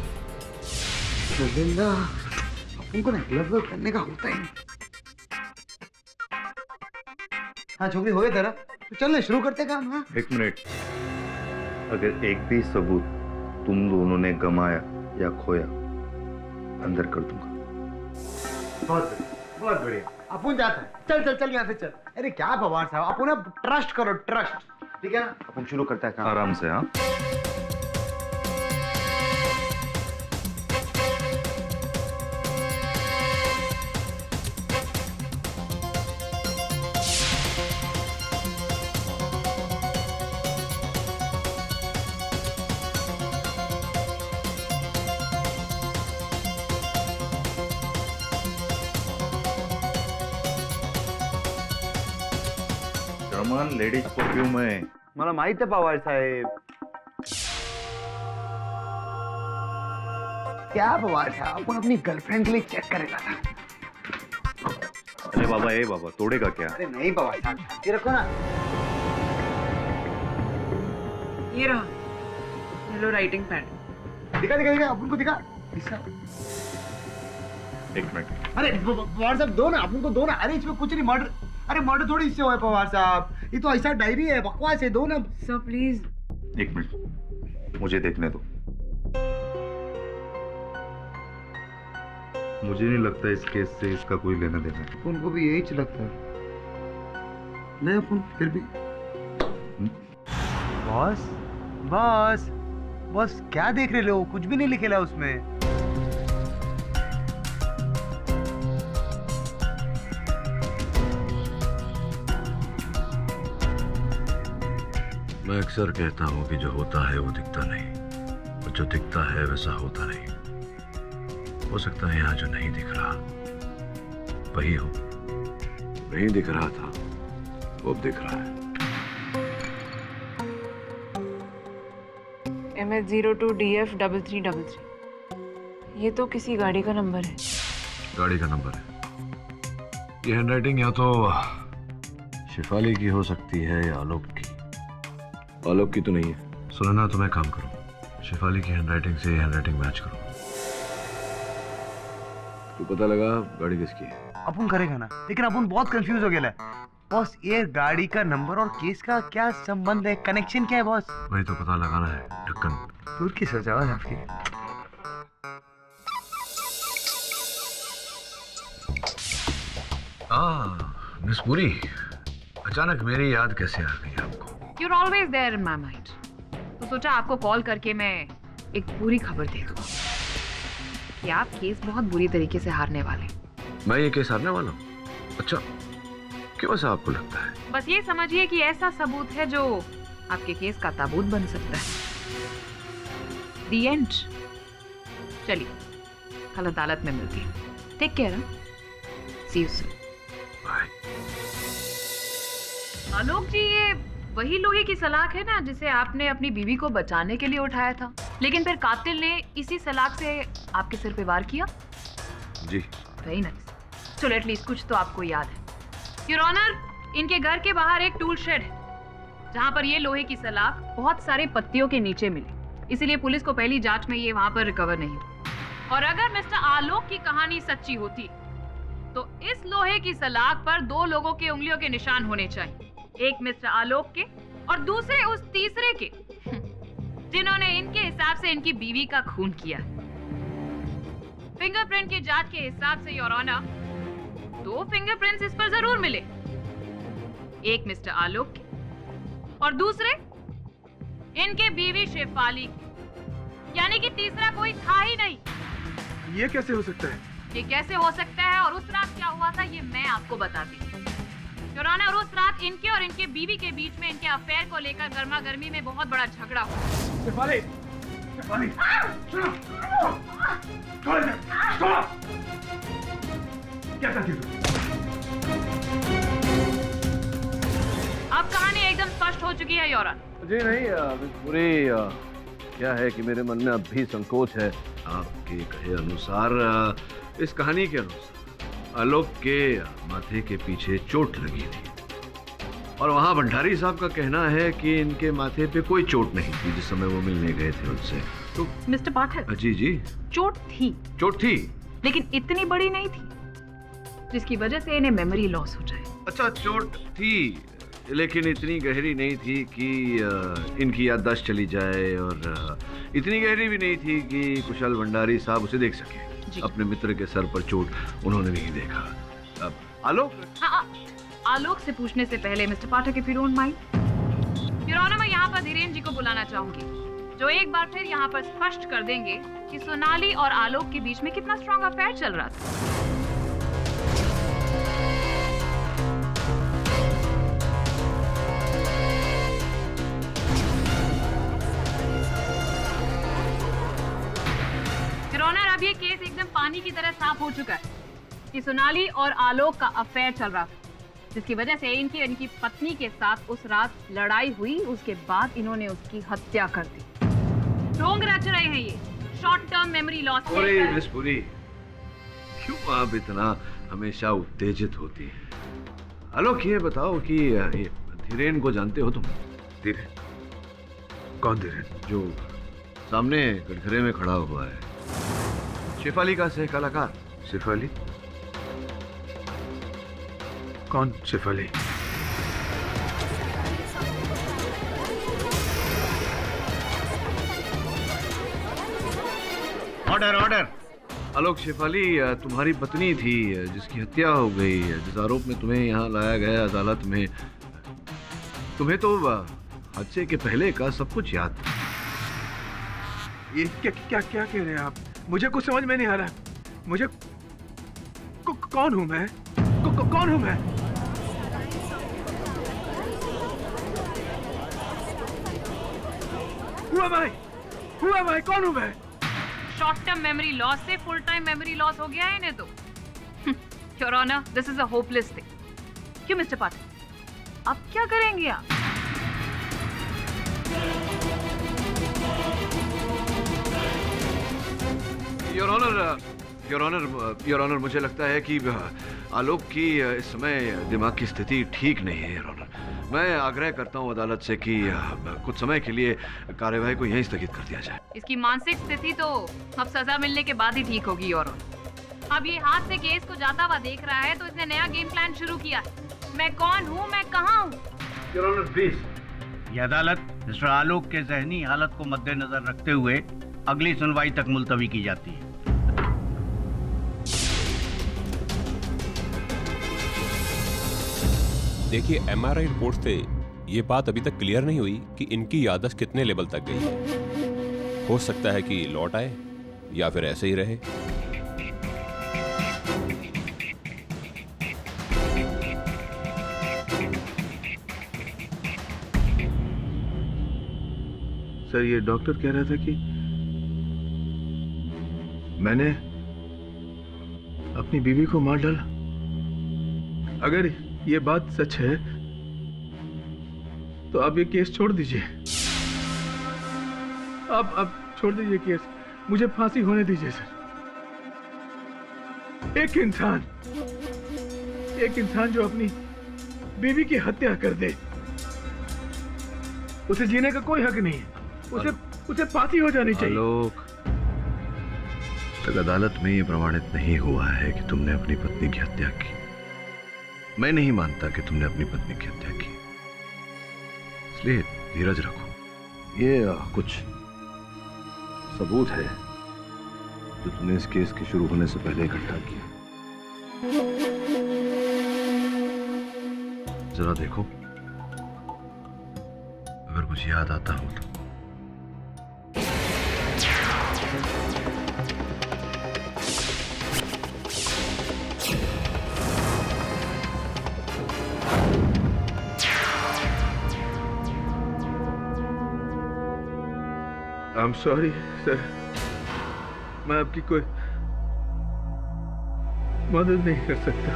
उनको ना ग्लव करने का होता ही। हाँ छोकरी, हो गया तेरा? तो चल शुरू करते काम। हाँ, एक मिनट। अगर एक भी सबूत तुम दोनों ने गमाया या खोया, अंदर कर दूंगा। बहुत बढ़िया। अपुन जाता है। चल चल चल यहाँ से चल। अरे क्या पवार साहब, अपुन ट्रस्ट करो, ट्रस्ट। ठीक है ना? अपुन शुरू करता है काम। आराम से। हाँ, सामान लेडीज परफ्यूम आहे. मला माहित आहे पवार साहेब. क्या पवार साहब, आपण अपनी गर्लफ्रेंड के लिए चेक करेगा ना. अरे बाबा, ए बाबा, तोड़ेगा क्या? अरे नहीं पवार साहब, ये रखो ना. ये रहा येलो राइटिंग पैड. दिखा दिखा दिखा, अपन को दिखा. एक मिनट. अरे पवार साहब दो ना, अपन को दो ना. अरे इसमें कुछ नहीं. मर्डर, अरे मर्डर थोड़ी इससे हुआ है पवार साहब. ये तो ऐसा डायरी है, बकवास है. दो ना सर प्लीज. एक मिनट, मुझे देखने दो. मुझे नहीं लगता इस केस से इसका कोई लेना देना है. उनको भी यही लगता है. नहीं अपन फिर भी. बॉस बॉस बॉस, क्या देख रहे हो? कुछ भी नहीं लिखेला उसमें. मैं अक्सर कहता हूँ कि जो होता है वो दिखता नहीं, और जो दिखता है वैसा होता नहीं. हो सकता है यहाँ जो नहीं दिख रहा वही हो. नहीं दिख रहा था वो अब दिख रहा है. MS02DF3333. ये तो किसी गाड़ी का नंबर है. गाड़ी का नंबर है. ये हैंडराइटिंग या तो शिफाली की हो सकती है या आलोक की. आलोक की तो नहीं है. सुनो ना, तुम एक काम करो, शिफाली की हैंडराइटिंग से हैंडराइटिंग मैच करो. तो पता लगा गाड़ी किसकी है. अपन करेगा ना, लेकिन अपन बहुत कंफ्यूज हो गया. बॉस, ये गाड़ी का नंबर और केस का क्या संबंध है? कनेक्शन क्या है बॉस? वही तो पता लगाना है. ढक्कन दूर की सजावट आपकी. मिस पुरी, अचानक मेरी याद कैसे आ गई आपको? You're always there in my mind. तो सोचा आपको कॉल करके मैं एक पूरी खबर दे दूं कि आप केस बहुत बुरी तरीके से हारने वाले. मैं ये केस हारने वाला हूँ? अच्छा, क्यों ऐसा आपको लगता है? बस ये समझिए कि ऐसा सबूत है जो आपके केस का ताबूत बन सकता है. The end. चलिए, कल अदालत में मिलती है. Take care. See you soon. Bye. Alok ji, ये वही लोहे की सलाख है ना जिसे आपने अपनी बीवी को बचाने के लिए उठाया था, लेकिन फिर कातिल ने इसी सलाख से आपके सिर पे वार किया. जी. Very nice. चलो एटलीस्ट कुछ तो आपको याद है. योर ऑनर, इनके घर के बाहर एक टूल शेड है जहां पर ये लोहे की सलाख बहुत सारे पत्तियों के नीचे मिली. इसीलिए पुलिस को पहली जांच में ये वहां पर रिकवर नहीं हुई. और अगर मिस्टर आलोक की कहानी सच्ची होती तो इस लोहे की सलाख पर दो लोगों के उंगलियों के निशान होने चाहिए. एक मिस्टर आलोक के और दूसरे उस तीसरे के जिन्होंने इनके हिसाब से इनकी बीवी का खून किया. फिंगरप्रिंट की जांच के हिसाब से योर ऑनर, दो फिंगरप्रिंट्स इस पर जरूर मिले. एक मिस्टर आलोक के और दूसरे इनके बीवी शेफाली की. यानी कि तीसरा कोई था ही नहीं. ये कैसे हो सकता है? ये कैसे हो सकता है और उस रात क्या हुआ था ये मैं आपको बताती हूँ. योर ऑनर, उस रात इनके और इनके बीवी के बीच में इनके अफेयर को लेकर गर्मा गर्मी में बहुत बड़ा झगड़ा हुआ. शेफाली, शेफाली, सुनो, छोड़ दे, छोड़. क्या करती तू? अब कहानी एकदम स्पष्ट हो चुकी है योर ऑनर. जी नहीं, पूरी क्या है कि मेरे मन में अब भी संकोच है. आपके कहे अनुसार, इस कहानी के अनुसार आलोक के माथे के पीछे चोट लगी थी, और वहाँ भंडारी साहब का कहना है कि इनके माथे पे कोई चोट नहीं थी जिस समय वो मिलने गए थे उनसे. तो मिस्टर पाठक, जी जी, चोट थी, चोट थी, लेकिन इतनी बड़ी नहीं थी जिसकी वजह से इन्हें मेमोरी लॉस हो जाए. अच्छा, चोट थी लेकिन इतनी गहरी नहीं थी कि इनकी याददाश्त चली जाए, और इतनी गहरी भी नहीं थी कि कुशल भंडारी साहब उसे देख सके. अपने मित्र के सर पर चोट उन्होंने नहीं देखा. अब आलोक, आलोक से पूछने से पहले mister Pathak, if you don't mind, your honour, मैं यहाँ पर धीरेन जी को बुलाना चाहूंगी, जो एक बार फिर यहाँ पर स्पष्ट कर देंगे कि सोनाली और आलोक के बीच में कितना स्ट्रॉन्ग अफेयर चल रहा था. अब ये केस एकदम पानी की तरह साफ हो चुका है कि सोनाली और आलोक का अफेयर चल रहा था, जिसकी वजह से इनकी पत्नी के साथ उस रात लड़ाई हुई। उसके बाद इन्होंने उसकी हत्या कर दी। ढोंग रच रहे हैं ये short term memory loss. Miss Puri, क्यों आप इतना हमेशा उत्तेजित होती हैं? आलोक, ये बताओ कि ये धीरेन को जानते हो तुम? धीरेन? कौन धीरेन? जो सामने कटघरे में खड़ा हुआ है, शेफाली का सह कलाकार। शेफाली? कौन शेफाली? Order order. आलोक, शेफाली तुम्हारी पत्नी थी जिसकी हत्या हो गई, जिस आरोप में तुम्हें यहाँ लाया गया अदालत में। तुम्हें तो हादसे के पहले का सब कुछ याद था। ये क्या क्या क्या कह रहे हैं आप? मुझे कुछ समझ में नहीं आ रहा। मुझे कौन हूं मैं? कौन हूं मैं? Who am I? कौन हूं मैं? शॉर्ट टर्म मेमोरी लॉस से फुल टाइम मेमोरी लॉस हो गया है इन्हें तो। Your honour, this is a hopeless thing. क्यों मिस्टर पाठक, अब क्या करेंगे आप? योर ऑनर, मुझे लगता है कि आलोक की इस समय दिमाग की स्थिति ठीक नहीं है। योर ऑनर, मैं आग्रह करता हूं अदालत से कि कुछ समय के लिए कार्यवाही को यहीं स्थगित कर दिया जाए। इसकी मानसिक स्थिति तो अब सजा मिलने के बाद ही ठीक होगी। योर ऑनर, अब ये हाथ से केस को जाता हुआ देख रहा है तो इसने नया गेम प्लान शुरू किया है। मैं कौन हूँ, मैं कहाँ हूँ? Your honour please. यह अदालत मिस्टर आलोक के जहनी हालत को मद्देनजर रखते हुए अगली सुनवाई तक मुलतवी की जाती है। देखिए, एमआरआई रिपोर्ट से ये बात अभी तक क्लियर नहीं हुई कि इनकी याददाश्त कितने लेवल तक गई है। हो सकता है कि लौट आए या फिर ऐसे ही रहे। सर, ये डॉक्टर कह रहा था कि मैंने अपनी बीवी को मार डाला। अगर ये बात सच है तो आप ये केस छोड़ दीजिए। आप छोड़ दीजिए केस, मुझे फांसी होने दीजिए सर। एक इंसान जो अपनी बीवी की हत्या कर दे, उसे जीने का कोई हक नहीं है। उसे फांसी हो जानी चाहिए। आलोक, तक अदालत में ये प्रमाणित नहीं हुआ है कि तुमने अपनी पत्नी की हत्या की। मैं नहीं मानता कि तुमने अपनी पत्नी की हत्या की, इसलिए धीरज रखो। ये कुछ सबूत है जो तुमने इस केस के शुरू होने से पहले इकट्ठा किया। जरा देखो, अगर कुछ याद आता हो तो। I'm sorry, sir. मैं आपकी कोई मदद नहीं कर सकता।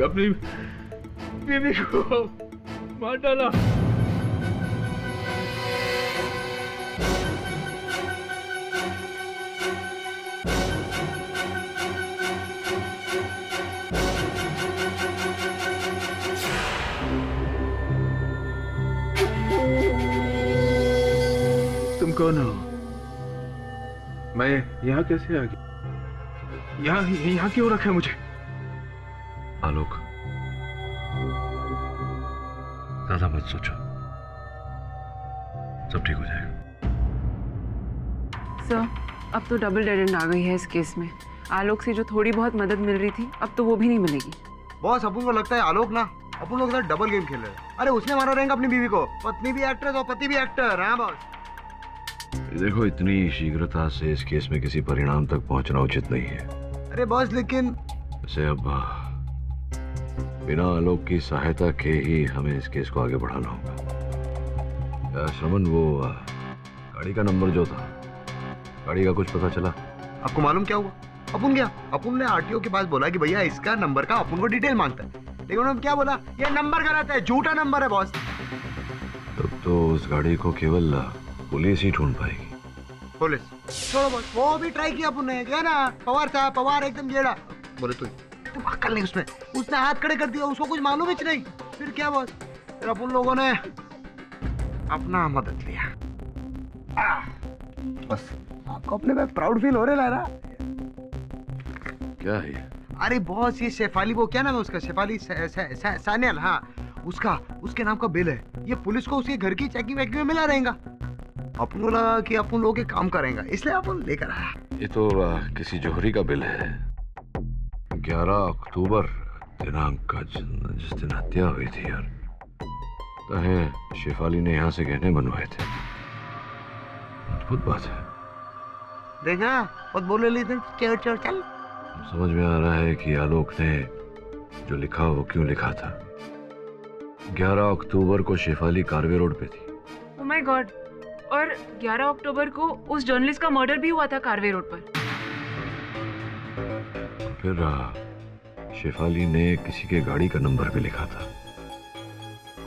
अपनी बीवी को मार डाला। तुम कौन हो? मैं यहाँ कैसे आ गया? यहाँ क्यों रखा है मुझे? आलोक, ज्यादा मत सोचो, सब ठीक हो जाएगा। सर, अब तो डबल डेड एंड आ गई है इस केस में। आलोक से जो थोड़ी बहुत मदद मिल रही थी, अब तो वो भी नहीं मिलेगी। बॉस, अपन को लगता है आलोक ना अपन लोग साथ डबल गेम खेल रहे हैं। अरे उसने मारा रहेगा अपनी बीवी को। पत्नी भी एक्टर और पति भी एक्टर। हाँ बॉस। देखो, इतनी शीघ्रता से इस केस में किसी परिणाम तक पहुंचना उचित नहीं है। अरे बॉस, लेकिन वैसे अब बिना आलोक की सहायता के ही हमें इस केस को आगे बढ़ाना होगा। श्रवण, वो गाड़ी का नंबर जो था, गाड़ी का कुछ पता चला? आपको मालूम क्या हुआ? अपन गया, अपन ने आरटीओ के पास बोला कि भैया इसका नंबर का अपन को डिटेल मांगता है, लेकिन उन्होंने क्या बोला, ये नंबर गलत है, झूठा नंबर है बॉस। तब तो उस गाड़ी को केवल पुलिस ही ढूंढ पाएगी। पुलिस छोड़ो बॉस, वो भी ट्राई किया अपन ने, क्या ना पवार था, पवार एकदम जेड़ा बोले तुम अक्ल नहीं उसमें, उसने हाथ खड़े कर दिया, उसको कुछ मालूम ही नहीं। फिर क्या बॉस, फिर अपन लोगों ने अपना मदद लिया। बस आपको अपने में प्राउड फील हो रहा है ना? क्या है ये? अरे बॉस ये शेफाली, वो क्या नाम है उसका, शेफाली सान्याल, हाँ उसके नाम का बिल है। ये पुलिस को उसके घर की चेकिंग वेकिंग में मिला रहेगा। अपन को लगा कि अपन लोग काम करेंगे, इसलिए अपन लेकर आया। ये तो किसी जौहरी का बिल है। 11 अक्टूबर दिनांक का जिस दिन हत्या हुई थी यार, तो है शेफाली ने यहाँ से गहने बनवाए थे। अद्भुत बात है। देखा बहुत बोले ली चल चल चल। समझ में आ रहा है कि आलोक ने जो लिखा वो क्यों लिखा था। 11 अक्टूबर को शेफाली कारवे रोड पे थी। ओह माय गॉड, और 11 अक्टूबर को उस जर्नलिस्ट का मर्डर भी हुआ था कारवे रोड पर। फिर शेफाली ने किसी के गाड़ी का नंबर भी लिखा था।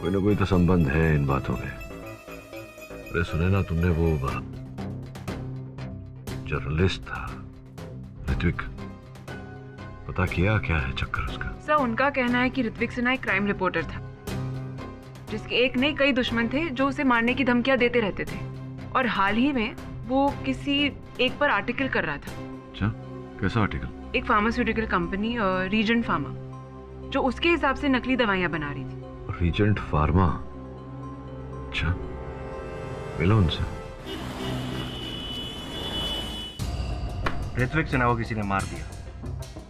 कोई ना कोई तो संबंध है इन बातों में। अरे सुने ना तुमने, वो जर्नलिस्ट था ऋत्विक, पता किया क्या है चक्कर उसका? सर उनका कहना है कि ऋत्विक सिन्हा एक क्राइम रिपोर्टर था, जिसके एक नहीं कई दुश्मन थे जो उसे मारने की धमकियां देते रहते थे, और हाल ही में वो किसी एक पर आर्टिकल कर रहा था। अच्छा, कैसा आर्टिकल? एक फार्मास्यूटिकल कंपनी रीजेंट फार्मा, जो उसके हिसाब से नकली दवाइयां बना रही थी। Regent Pharma? अच्छा, मिलो उनसे। ऋत्विक सिन्हा को किसी ने मार दिया,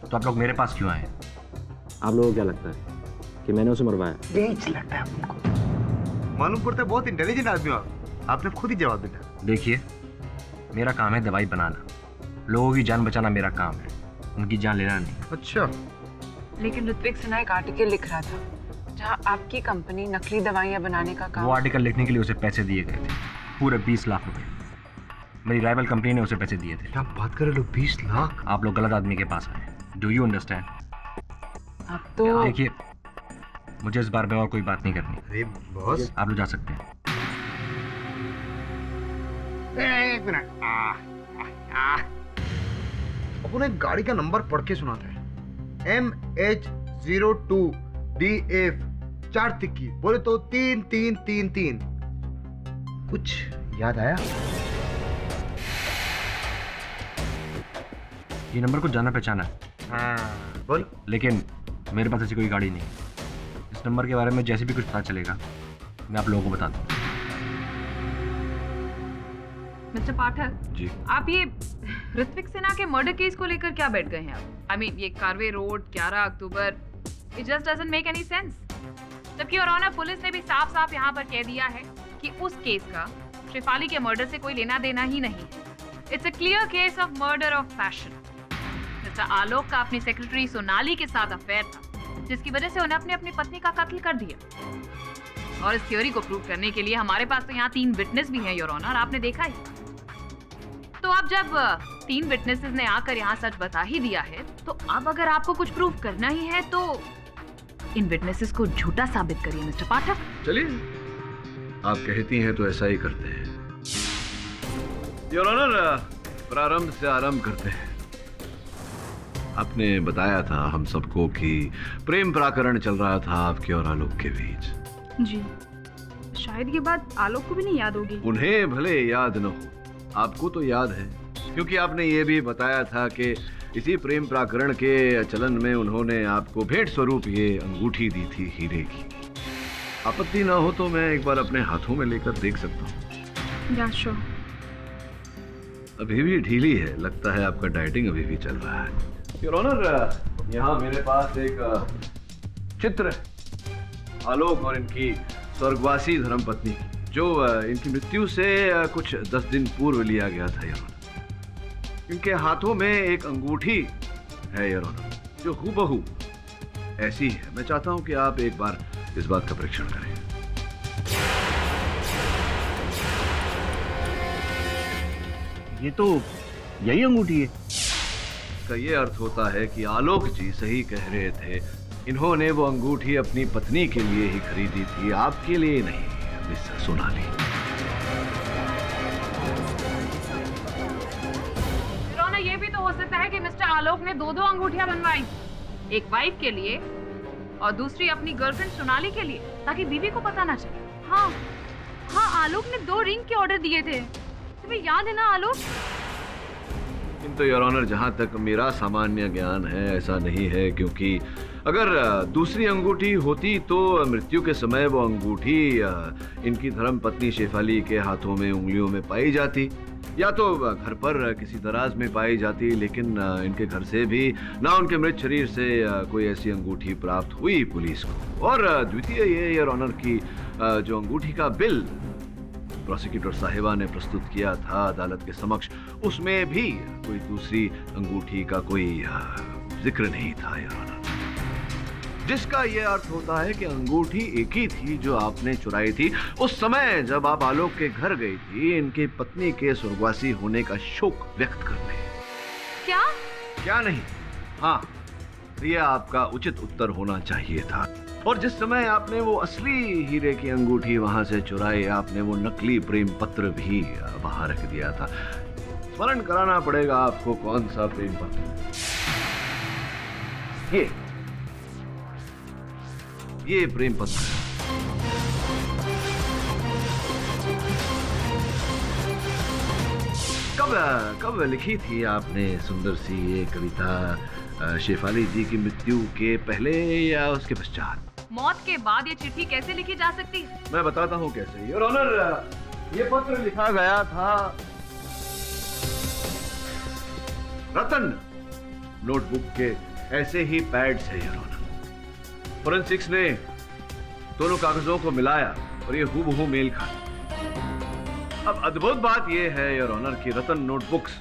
तो आप लोग मेरे पास क्यों आए? आप लोगों को क्या लगता है कि मैंने उसे मरवाया? बेच लगता है आपको। मालूम पड़ता है बहुत इंटेलिजेंट आदमी हो आप। आपने खुद ही जवाब दिया। देखिए, मेरा काम है दवाई बनाना, लोगों की जान बचाना मेरा काम है, उनकी जान लेना नहीं। अच्छा, लेकिन ऋत्विक सिन्हा एक आर्टिकल लिख रहा था जहां आपकी कंपनी नकली दवाइयां बनाने का काम। वो आर्टिकल लिखने के लिए उसे पैसे दिए गए थे, पूरे 20 लाख रुपए। मेरी राइवल कंपनी ने उसे पैसे दिए थे। क्या बात कर रहे हो, 20 लाख? आप लोग गलत आदमी के पास आए। Do you understand? अब तो देखिए, मुझे इस बार में और कोई बात नहीं करनी। अरे बॉस, आप लोग जा सकते हैं। एक मिनट। अपन एक गाड़ी का नंबर पढ़ के सुनाता है, MH02DF 4 तिक्की, बोले तो 3333। कुछ याद आया? ये नंबर को जाना पहचाना है। हाँ बोल। लेकिन मेरे पास ऐसी कोई गाड़ी नहीं। इस नंबर के बारे में जैसे भी कुछ पता चलेगा मैं आप लोगों को बता दूँ। मिस्टर पाठक जी, आप ये ऋत्विक सिन्हा के मर्डर केस को लेकर क्या बैठ गए हैं आप? आई मीन ये Karve road 11 October, it just doesn't make any sense. जबकि और ऑनर पुलिस ने भी साफ साफ यहाँ पर कह दिया है कि उस केस का शेफाली के मर्डर से कोई लेना देना ही नहीं है। It's a clear case of murder of passion. Mister Alok का अपनी सेक्रेटरी सोनाली के साथ अफेयर था, जिसकी वजह से उन्हें अपनी अपनी का कत्ल कर दिया। और इस थ्योरी को प्रूव करने के लिए हमारे पास तो यहाँ 3 विटनेस भी हैं योर ऑनर, आपने देखा ही। तो अब जब 3 विटनेसेस ने आकर यहाँ सच बता ही दिया है, तो अब अगर आपको कुछ प्रूव करना ही है तो इन विटनेसेस को झूठा साबित करिए मिस्टर पाठक। चलिए, आप कहती हैं तो ऐसा ही करते हैं। योर ऑनर, प्रारंभ से आरंभ करते हैं। आपने बताया था हम सबको कि प्रेम प्रकरण चल रहा था आपके और आलोक के बीच। जी, शायद ये बात आलोक को भी नहीं याद होगी। उन्हें भले याद न हो, आपको तो याद है, क्योंकि आपने ये भी बताया था कि इसी प्रेम प्रकरण के चलन में उन्होंने आपको भेंट स्वरूप ये अंगूठी दी थी हीरे की। आपत्ति ना हो तो मैं एक बार अपने हाथों में लेकर देख सकता हूँ? या श्योर। अभी भी ढीली है, लगता है आपका डाइटिंग अभी भी चल रहा है। योर ऑनर, यहाँ मेरे पास एक चित्र है आलोक और इनकी स्वर्गवासी धर्मपत्नी, जो इनकी मृत्यु से कुछ 10 दिन पूर्व लिया गया था। योर ऑनर, इनके हाथों में एक अंगूठी है योर ऑनर, जो हूबहू ऐसी है। मैं चाहता हूं कि आप एक बार इस बात का परीक्षण करें। ये तो यही अंगूठी है। इसका ये अर्थ होता है कि आलोक जी सही कह रहे थे। इन्होंने वो अंगूठी अपनी पत्नी के लिए ही खरीदी थी, आपके लिए नहीं, मिस सोनाली। रोना, ये भी तो हो सकता है कि मिस्टर आलोक ने दो अंगूठियां बनवाई, एक वाइफ के लिए और दूसरी अपनी गर्लफ्रेंड सोनाली के लिए, ताकि बीवी को पता ना चले। हाँ हाँ, आलोक ने 2 रिंग के ऑर्डर दिए थे, तुम्हें याद है ना आलोक? किंतु योर ऑनर, जहां तक मेरा सामान्य ज्ञान है ऐसा नहीं है, क्योंकि अगर दूसरी अंगूठी होती तो मृत्यु के समय वो अंगूठी इनकी धर्मपत्नी शेफाली के हाथों में, उंगलियों में पाई जाती, या तो घर पर किसी दराज में पाई जाती, लेकिन इनके घर से भी ना उनके मृत शरीर से कोई ऐसी अंगूठी प्राप्त हुई पुलिस को। और द्वितीय ये योर ऑनर की जो अंगूठी का बिल प्रोसिक्यूटर साहिबा ने प्रस्तुत किया था अदालत के समक्ष, उसमें भी कोई दूसरी अंगूठी का कोई जिक्र नहीं था योर ऑनर, जिसका यह अर्थ होता है कि अंगूठी एक ही थी जो आपने चुराई थी उस समय जब आप आलोक के घर गई थी इनकी पत्नी के स्वर्गवासी होने का शोक व्यक्त करने। क्या नहीं, हाँ, यह आपका उचित उत्तर होना चाहिए था। और जिस समय आपने वो असली हीरे की अंगूठी वहां से चुराई, आपने वो नकली प्रेम पत्र भी बाहर रख दिया था। स्मरण कराना पड़ेगा आपको कौन सा प्रेम पत्र। ये प्रेम पत्र कब लिखी थी आपने सुंदर सी ये कविता? शेफाली जी की मृत्यु के पहले या उसके पश्चात? मौत के बाद ये चिट्ठी कैसे लिखी जा सकती है? मैं बताता हूँ कैसे योर ऑनर। ये पत्र लिखा गया था रतन नोटबुक के ऐसे ही पैड से योर ऑनर। फोरेंसिक्स ने दोनों कागजों को मिलाया और ये हूबहू मेल खाया। अब अद्भुत बात यह है योर ऑनर कि रतन नोटबुक्स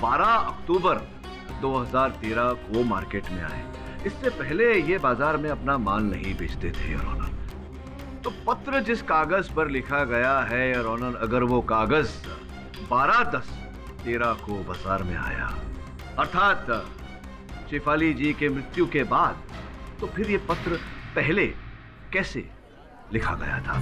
12 अक्टूबर 2013 को मार्केट में आए। इससे पहले ये बाजार में अपना माल नहीं बेचते थे योर ऑनर। तो पत्र जिस कागज पर लिखा गया है योर ऑनर, अगर वो कागज 12/10/13 को बाजार में आया, अर्थात शेफाली जी के मृत्यु के बाद, तो फिर ये पत्र पहले कैसे लिखा गया था?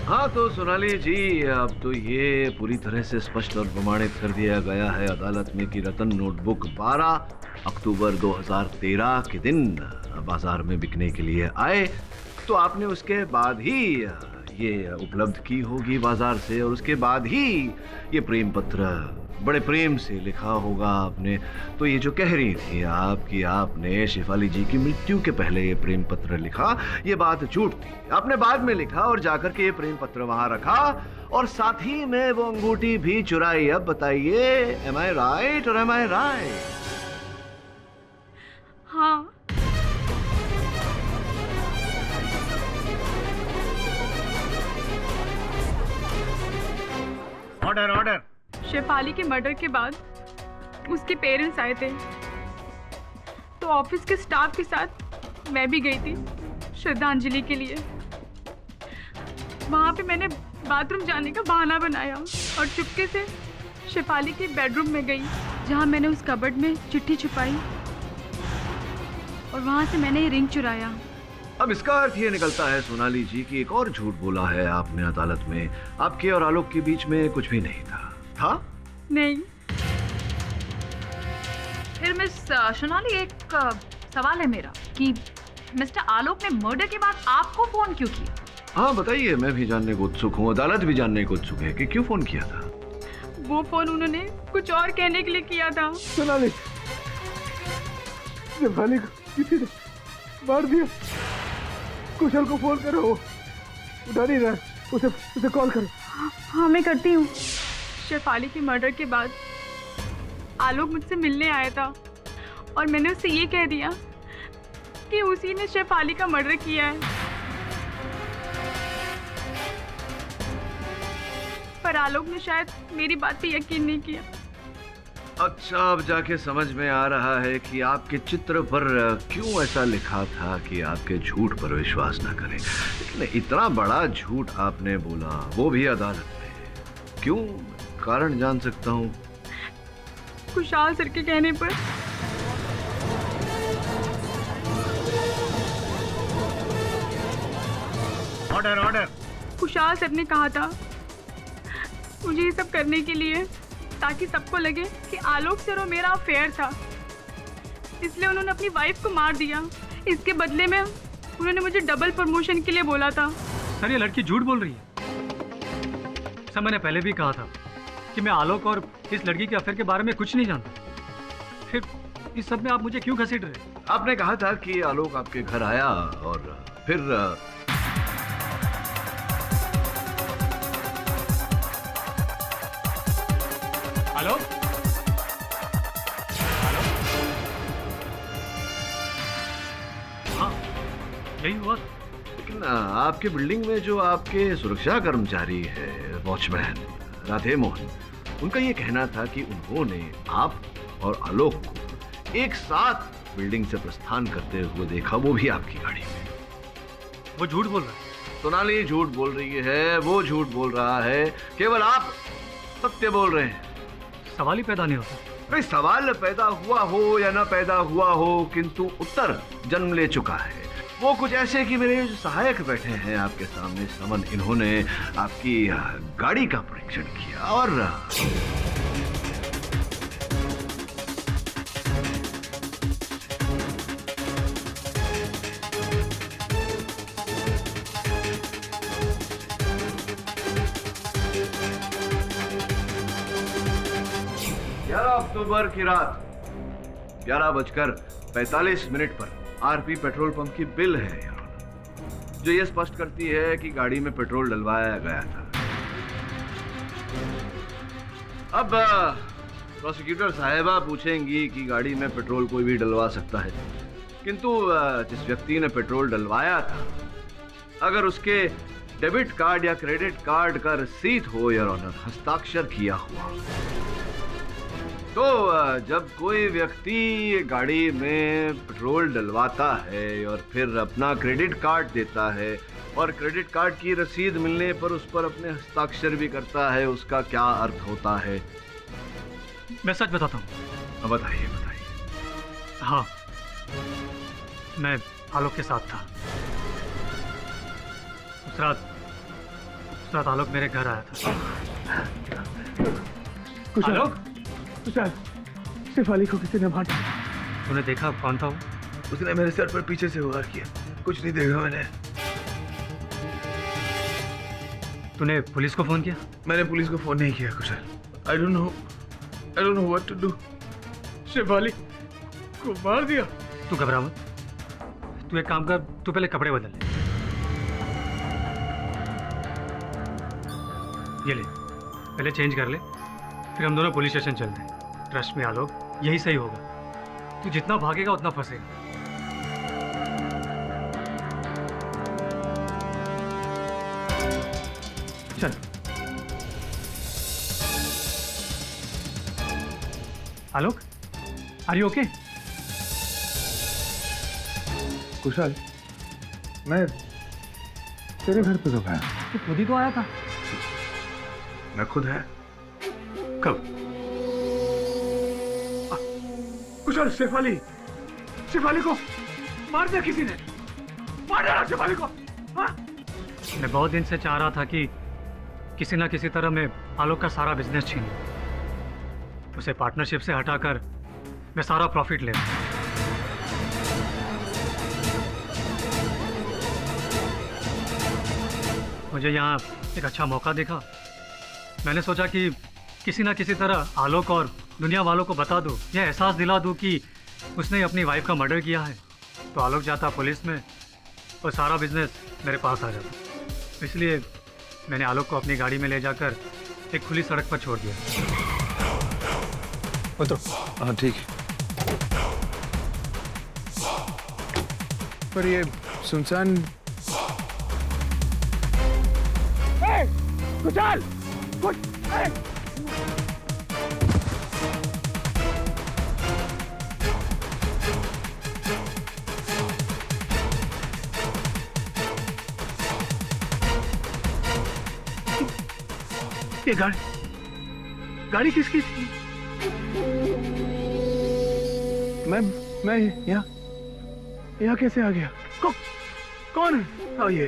हाँ तो सोनाली जी, अब तो ये पूरी तरह से स्पष्ट और प्रमाणित कर दिया गया है अदालत में कि रतन नोटबुक 12 अक्टूबर 2013 के दिन बाजार में बिकने के लिए आए, तो आपने उसके बाद ही ये उपलब्ध की होगी बाजार से, और उसके बाद ही ये प्रेम पत्र बड़े प्रेम से लिखा होगा आपने। तो ये जो कह रही थी आपकी आपने शेफाली जी की मृत्यु के पहले ये प्रेम पत्र लिखा, ये बात झूठ थी। आपने बाद में लिखा और जाकर के ये प्रेम पत्र वहां रखा और साथ ही में वो अंगूठी भी चुराई। अब बताइए, एम आई राइट और एम आई राइट? हाँ। Order order. शेफाली के मर्डर के बाद उसके पेरेंट्स आए थे, तो ऑफिस के स्टाफ के साथ मैं भी गई थी श्रद्धांजलि के लिए। वहाँ पे मैंने बाथरूम जाने का बहाना बनाया और चुपके से शेफाली के बेडरूम में गई, जहाँ मैंने उस कबर्ड में चिट्ठी छुपाई और वहाँ से मैंने ये रिंग चुराया। अब इसका अर्थ ये निकलता है सोनाली जी कि एक और झूठ बोला है आपने अदालत में। आपके और आलोक के बीच में कुछ भी नहीं था। था? नहीं। फिर मिस सोनाली, एक सवाल है मेरा कि मिस्टर आलोक ने मर्डर के बाद आपको फोन क्यों किया? हाँ बताइए, मैं भी जानने को उत्सुक हूँ, अदालत भी जानने को उत्सुक है कि क्यों फोन किया था। वो फोन उन्होंने कुछ और कहने के लिए किया था। सोनाली, शेफाली को किसी ने मार दिया। कुशल को फोन करो, उठा नहीं रहा, उसे कॉल करो। हाँ मैं करती हूँ। शेफाली के मर्डर के बाद आलोक मुझसे मिलने आया था और मैंने उससे ये कह दिया कि उसी ने शेफाली का मर्डर किया है, पर आलोक ने शायद मेरी बात पे यकीन नहीं किया। अच्छा, अब जाके समझ में आ रहा है कि आपके चित्र पर क्यों ऐसा लिखा था कि आपके झूठ पर विश्वास न करें। लेकिन इतना बड़ा झूठ आपने बोला, वो भी अदालत में। क्यों, कारण जान सकता हूँ? खुशहाल सर के कहने पर। Order order. खुशहाल सर ने कहा था मुझे ये सब करने के लिए ताकि सबको लगे कि आलोक सर और मेरा अफेयर था, इसलिए उन्होंने अपनी वाइफ को मार दिया। इसके बदले में उन्होंने मुझे डबल प्रमोशन के लिए बोला था। सर ये लड़की झूठ बोल रही है। सर मैंने पहले भी कहा था कि मैं आलोक और इस लड़की के अफेयर के बारे में कुछ नहीं जानता, फिर इस सब में आप मुझे क्यों घसीट रहे? आपने कहा था कि आलोक आपके घर आया और फिर आलोक? हाँ यही हुआ। लेकिन आपके बिल्डिंग में जो आपके सुरक्षा कर्मचारी है, वॉचमैन राधे मोहन, उनका ये कहना था कि उन्होंने आप और आलोक को एक साथ बिल्डिंग से प्रस्थान करते हुए देखा, वो भी आपकी गाड़ी में। वो झूठ बोल रहा है। सोनाली झूठ बोल रही है, वो झूठ बोल रहा है, केवल आप सत्य बोल रहे हैं। सवाल ही पैदा नहीं होता। भाई सवाल पैदा हुआ हो या ना पैदा हुआ हो, किंतु उत्तर जन्म ले चुका है। वो कुछ ऐसे कि मेरे जो सहायक बैठे हैं आपके सामने समन, इन्होंने आपकी गाड़ी का परीक्षण किया और 11 अक्टूबर की रात 11:45 पर आरपी पेट्रोल पंप की बिल है जो ये स्पष्ट करती है कि गाड़ी में पेट्रोल डलवाया गया था। अब प्रोसिक्यूटर साहिबा पूछेंगी कि गाड़ी में पेट्रोल कोई भी डलवा सकता है, किंतु जिस व्यक्ति ने पेट्रोल डलवाया था, अगर उसके डेबिट कार्ड या क्रेडिट कार्ड का रसीद हो या ऑनर, हस्ताक्षर किया हुआ, तो जब कोई व्यक्ति गाड़ी में पेट्रोल डलवाता है और फिर अपना क्रेडिट कार्ड देता है और क्रेडिट कार्ड की रसीद मिलने पर उस पर अपने हस्ताक्षर भी करता है, उसका क्या अर्थ होता है? मैं सच बताता हूँ। बताइए बताइए। हाँ, मैं आलोक के साथ था। उस रात आलोक मेरे घर आया था। आलोक, शेफाली को किसी ने मार दिया। तूने देखा कौन था वो? उसने मेरे सर पर पीछे से वार किया। कुछ नहीं देखा मैंने। तूने पुलिस को फोन किया? मैंने पुलिस को फोन नहीं किया Kushal. I don't know what to do. Shefali को मार दिया। तू घबरा मत। तू एक काम कर, तू पहले कपड़े बदल ले। ये ले, पहले चेंज कर ले, फिर हम दोनों पुलिस स्टेशन चलते हैं। ट्रस्ट में आलोक, यही सही होगा। तू जितना भागेगा उतना फंसेगा। चल। आलोक, आर यू ओके? कुशल, मैं तेरे घर पे कब आया? तू खुद ही तो आया था। मैं खुद है? कब? कुशल, शेफाली को मार दिया किसी ने। मार डाला शेफाली को। हाँ? मैं बहुत दिन से चाह रहा था कि किसी ना किसी तरह मैं आलोक का सारा बिजनेस छीन लूं, उसे पार्टनरशिप से हटाकर मैं सारा प्रॉफिट ले लूं। मुझे यहाँ एक अच्छा मौका दिखा। मैंने सोचा कि किसी ना किसी तरह आलोक और दुनिया वालों को बता दूं, यह एहसास दिला दूं कि उसने अपनी वाइफ का मर्डर किया है, तो आलोक जाता पुलिस में और सारा बिजनेस मेरे पास आ जाता। इसलिए मैंने आलोक को अपनी गाड़ी में ले जाकर एक खुली सड़क पर छोड़ दिया। उतरो। हाँ ठीक है। पर ये सुनसान। कुशल! ये गाड़ी किसकी थी? मैं यहाँ कैसे आ गया? कौन है ये?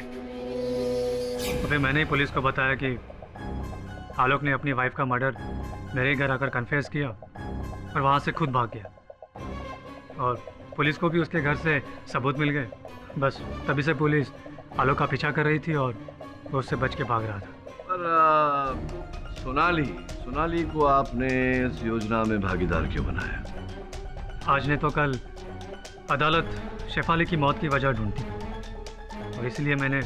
अबे मैंने ही पुलिस को बताया कि आलोक ने अपनी वाइफ का मर्डर मेरे घर आकर कन्फेस किया और वहाँ से खुद भाग गया। और पुलिस को भी उसके घर से सबूत मिल गए। बस तभी से पुलिस आलोक का पीछा कर रही थी और वो उससे बच के भाग रहा था। पर सोनाली को आपने इस योजना में भागीदार क्यों बनाया? आज ने तो कल अदालत शेफाली की मौत की वजह ढूंढती और इसलिए मैंने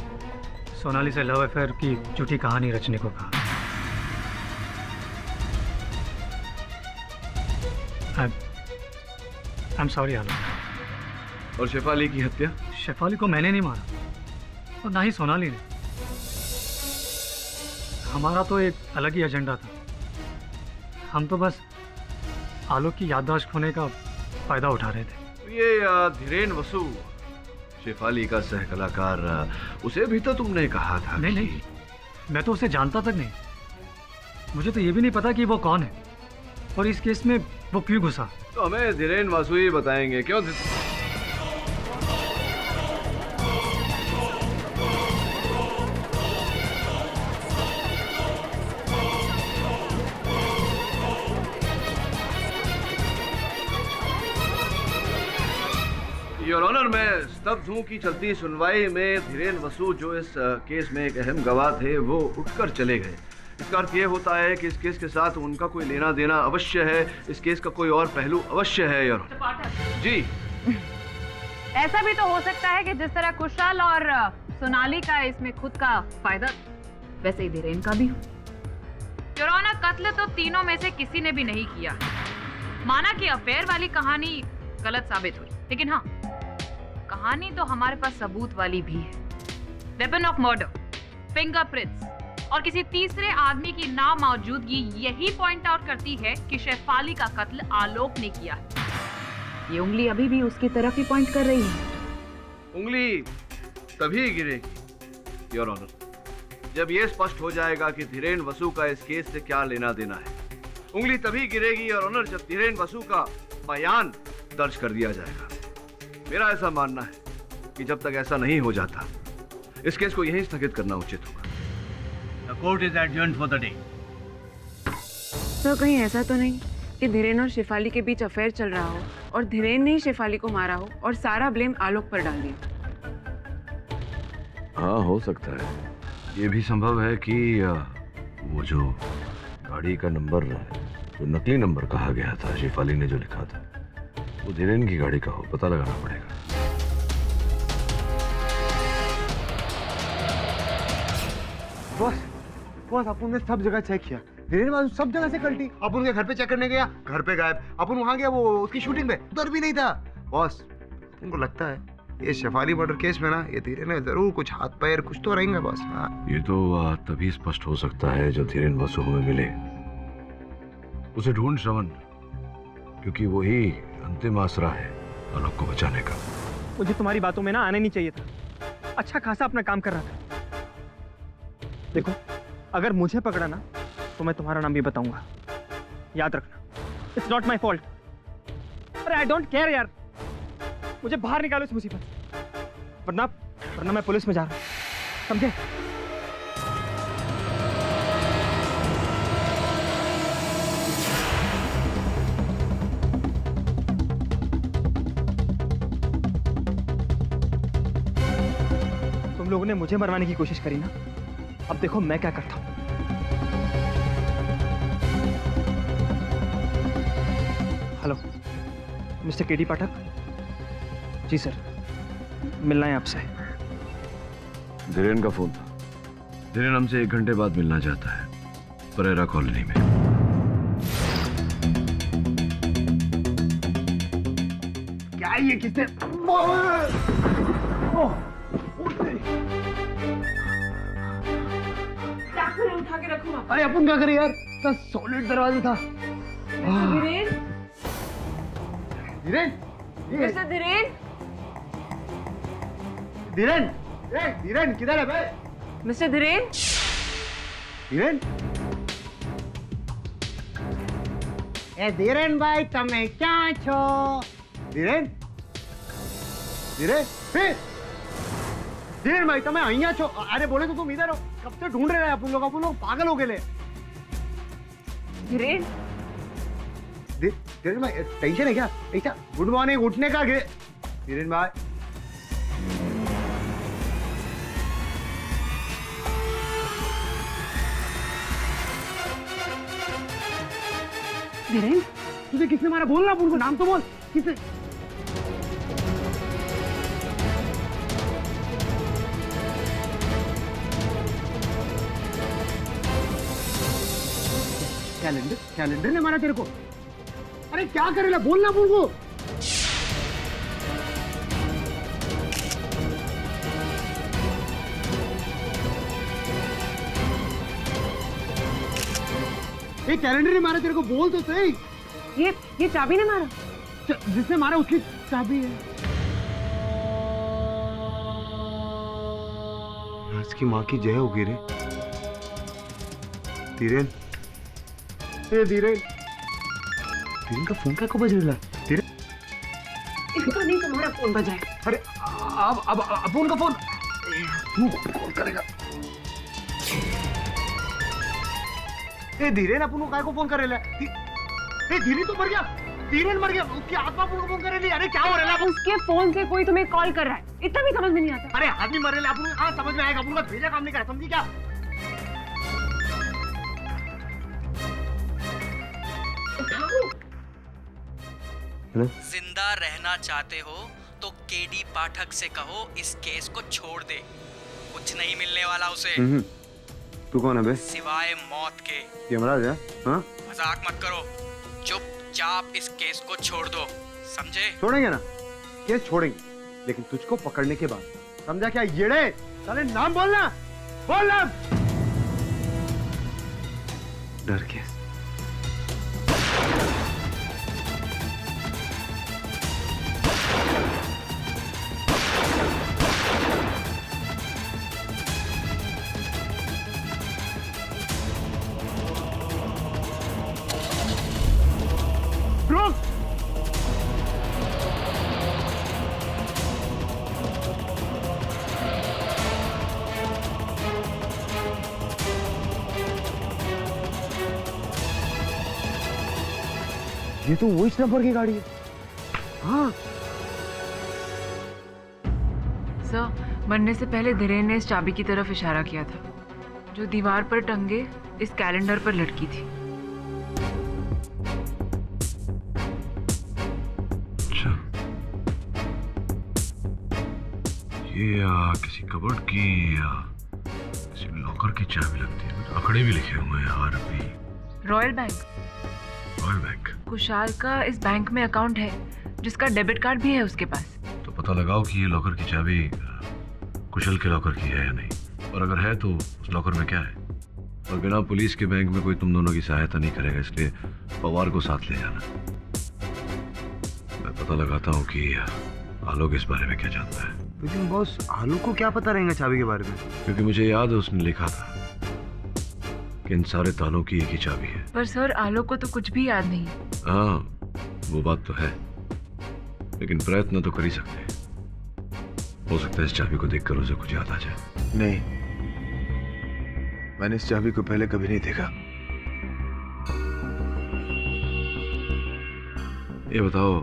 सोनाली से लव अफेयर की झूठी कहानी रचने को कहा। आई एम सॉरी आलोक। और शेफाली की हत्या? शेफाली को मैंने नहीं मारा और ना ही सोनाली ने। हमारा तो एक अलग ही एजेंडा था। हम तो बस आलोक की याददाश्त खोने का फायदा उठा रहे थे। ये धीरेन वसु, शेफाली का सह कलाकार, उसे भी तो तुमने कहा था। नहीं, मैं तो उसे जानता तक नहीं। मुझे तो ये भी नहीं पता कि वो कौन है और इस केस में वो क्यों घुसा। तो हमें धीरेन वसु ही बताएंगे। क्यों? योर ऑनर, मैं स्तब्ध हूँ कि चलती सुनवाई में धीरेन वसु जो इस केस में एक अहम गवाह थे वो उठकर चले गए। इसका अर्थ ये होता है कि इस केस के साथ उनका कोई लेना देना अवश्य है। इस केस का कोई और पहलू अवश्य है। योर जी, ऐसा भी तो हो सकता है कि जिस तरह कुशाल और सोनाली का इसमें खुद का फायदा, वैसे ही धीरेन का भी हो। योर ऑनर, कत्ल तो तीनों में से किसी ने भी नहीं किया। माना कि अफेयर वाली कहानी गलत साबित हुई, लेकिन हाँ, कहानी तो हमारे पास सबूत वाली भी है। वेपन ऑफ मर्डर, फिंगरप्रिंट्स और किसी तीसरे आदमी की नामौजूदगी यही पॉइंट आउट करती है कि शेफाली का कत्ल आलोक ने किया है। ये उंगली अभी भी उसकी तरफ ही पॉइंट कर रही है। उंगली तभी गिरेगी योर ऑनर जब यह स्पष्ट हो जाएगा कि धीरेन वसु का इस केस से क्या लेना देना है। उंगली तभी गिरेगी योर ऑनर जब धीरेन वसु का बयान दर्ज कर दिया जाएगा। मेरा ऐसा मानना है कि जब तक ऐसा नहीं हो जाता, इस केस को यहीं स्थगित करना उचित होगा। The court is adjourned for the day. तो कहीं ऐसा तो नहीं कि धीरेन और शेफाली के बीच अफेयर चल रहा हो और धीरेन ने ही शेफाली को मारा हो और सारा ब्लेम आलोक पर डाल दिया? हाँ, हो सकता है। ये भी संभव है कि वो जो गाड़ी का नंबर, जो नकली नंबर कहा गया था, शेफाली ने जो लिखा था, वो धीरेन की गाड़ी का हो। पता लगाना पड़ेगा। बॉस अपन ने सब जगह चेक किया। धीरेन वसु सब जगह से कल्टी। अपन के घर पे चेक करने गया, घर पे गायब। अपन वहां गया, वो उसकी शूटिंग में, उधर भी नहीं था। बॉस, उनको लगता है ये शेफाली मर्डर केस में ना, ये धीरेन है जरूर कुछ हाथ पैर कुछ तो रहेंगे बॉस। हाँ, ये तो तभी स्पष्ट हो सकता है जब धीरेन वसु हमें मिले। उसे ढूंढ श्रवण, क्योंकि वही अंतिम आसरा है आलोक को बचाने का। मुझे तुम्हारी बातों में ना आने नहीं चाहिए था। अच्छा खासा अपना काम कर रहा था। देखो, अगर मुझे पकड़ा ना तो मैं तुम्हारा नाम भी बताऊंगा। याद रखना, इट्स नॉट माई फॉल्ट। अरे आई डोंट केयर यार, मुझे बाहर निकालो इस मुसीबत से, वरना मैं पुलिस में जा रहा हूं, समझे? तुम लोगों ने मुझे मरवाने की कोशिश करी ना, अब देखो मैं क्या करता हूं। हेलो, मिस्टर केडी पाठक। जी सर, मिलना है आपसे। धीरेन का फोन था। धीरेन हमसे 1 घंटे बाद मिलना चाहता है, परेरा कॉलोनी में। क्या ये किसने? उठा के रखो। अरे अपन क्या करें यार, इतना सॉलिड दरवाजा था। धीरेन, धीरेन, मिस्टर धीरेन, धीरेन, धीरेन किधर है भाई? मिस्टर धीरेन, धीरेन, ए धीरेन भाई तमे क्या छो? धीरेन धीरेन भाई तमे अहिया छो? अरे बोले तो तुम इधर हो, कब से ढूंढ रहे हैं अपन लोग पागल हो गए। धीरेन धीरेन भाई टेंशन है क्या? ऐसा गुड मॉर्निंग उठने का धीरेन भाई धीरेन तुझे किसने मारा? बोल ना, उनको नाम तो बोल। किसने? कैलेंडर ने मारा तेरे को? अरे क्या करेला? बोल ना उनको। ये कैलेंडर ने मारा तेरे को? बोल तो सही। ये चाबी ने मारा? जिसने मारा उसकी चाबी है। राज की माँ की जय होगी रे। धीरेन धीरेन का फोन क्या को बज रहा है? धीरेन इसका नहीं, तुम्हारा फोन बजा है। अरे अब फोन का फोन कॉल करेगा। ए धीरेन अपन को काय को फोन करेला? ए धीरेन तो मर गया। धीरेन मर गया, उसकी आत्मा अपन को फोन करेली। अरे क्या हो रहा है? उसके फोन से कोई तुम्हें कॉल कर रहा है, इतना भी समझ में नहीं आता। अरे आदमी मर रहा है, अपन हाँ समझ में आएगा। अपन का भेजा काम नहीं करा, समझी क्या? जिंदा रहना चाहते हो तो केडी पाठक से कहो इस केस को छोड़ दे, कुछ नहीं मिलने वाला उसे। तू कौन है बे? सिवाय मौत के। यमराज है? हाँ? मजाक मत करो, चुपचाप इस केस को छोड़ दो, समझे? छोड़ेंगे ना, केस छोड़ेंगे, लेकिन तुझको पकड़ने के बाद, समझा क्या? येड़े साले, नाम बोलना, बोल नाम। डर केस। ये तो वही नंबर की गाड़ी है। हाँ सर, मरने से पहले धीरेन ने इस चाबी की तरफ इशारा किया था, जो दीवार पर टंगे इस कैलेंडर पर लटकी थी। अच्छा, ये किसी कबर्ड की या किसी लॉकर की चाबी लगती है। आंकड़े भी लिखे हुए हैं, RP. Royal Bank. Royal Bank? Kushal का इस बैंक में अकाउंट है, जिसका डेबिट कार्ड भी है उसके पास। तो पता लगाओ कि ये लॉकर की चाबी कुशल के लॉकर की है या नहीं, और अगर है तो उस लॉकर में क्या है। और बिना पुलिस के बैंक में कोई तुम दोनों की सहायता नहीं करेगा, इसलिए पवार को साथ ले जाना। मैं पता लगाता हूँ कि आलोक इस बारे में क्या जानता है। लेकिन बॉस, आलोक को क्या पता रहेगा चाबी के बारे में? क्योंकि मुझे याद है उसने लिखा था कि इन सारे तालों की एक ही चाबी है। पर सर, आलोक को तो कुछ भी याद नहीं। हाँ, वो बात तो है, लेकिन प्रयत्न तो कर ही सकते हैं। हो सकता है इस चाबी को देखकर उसे कुछ याद आ जाए। नहीं, मैंने इस चाबी को पहले कभी नहीं देखा। ये बताओ,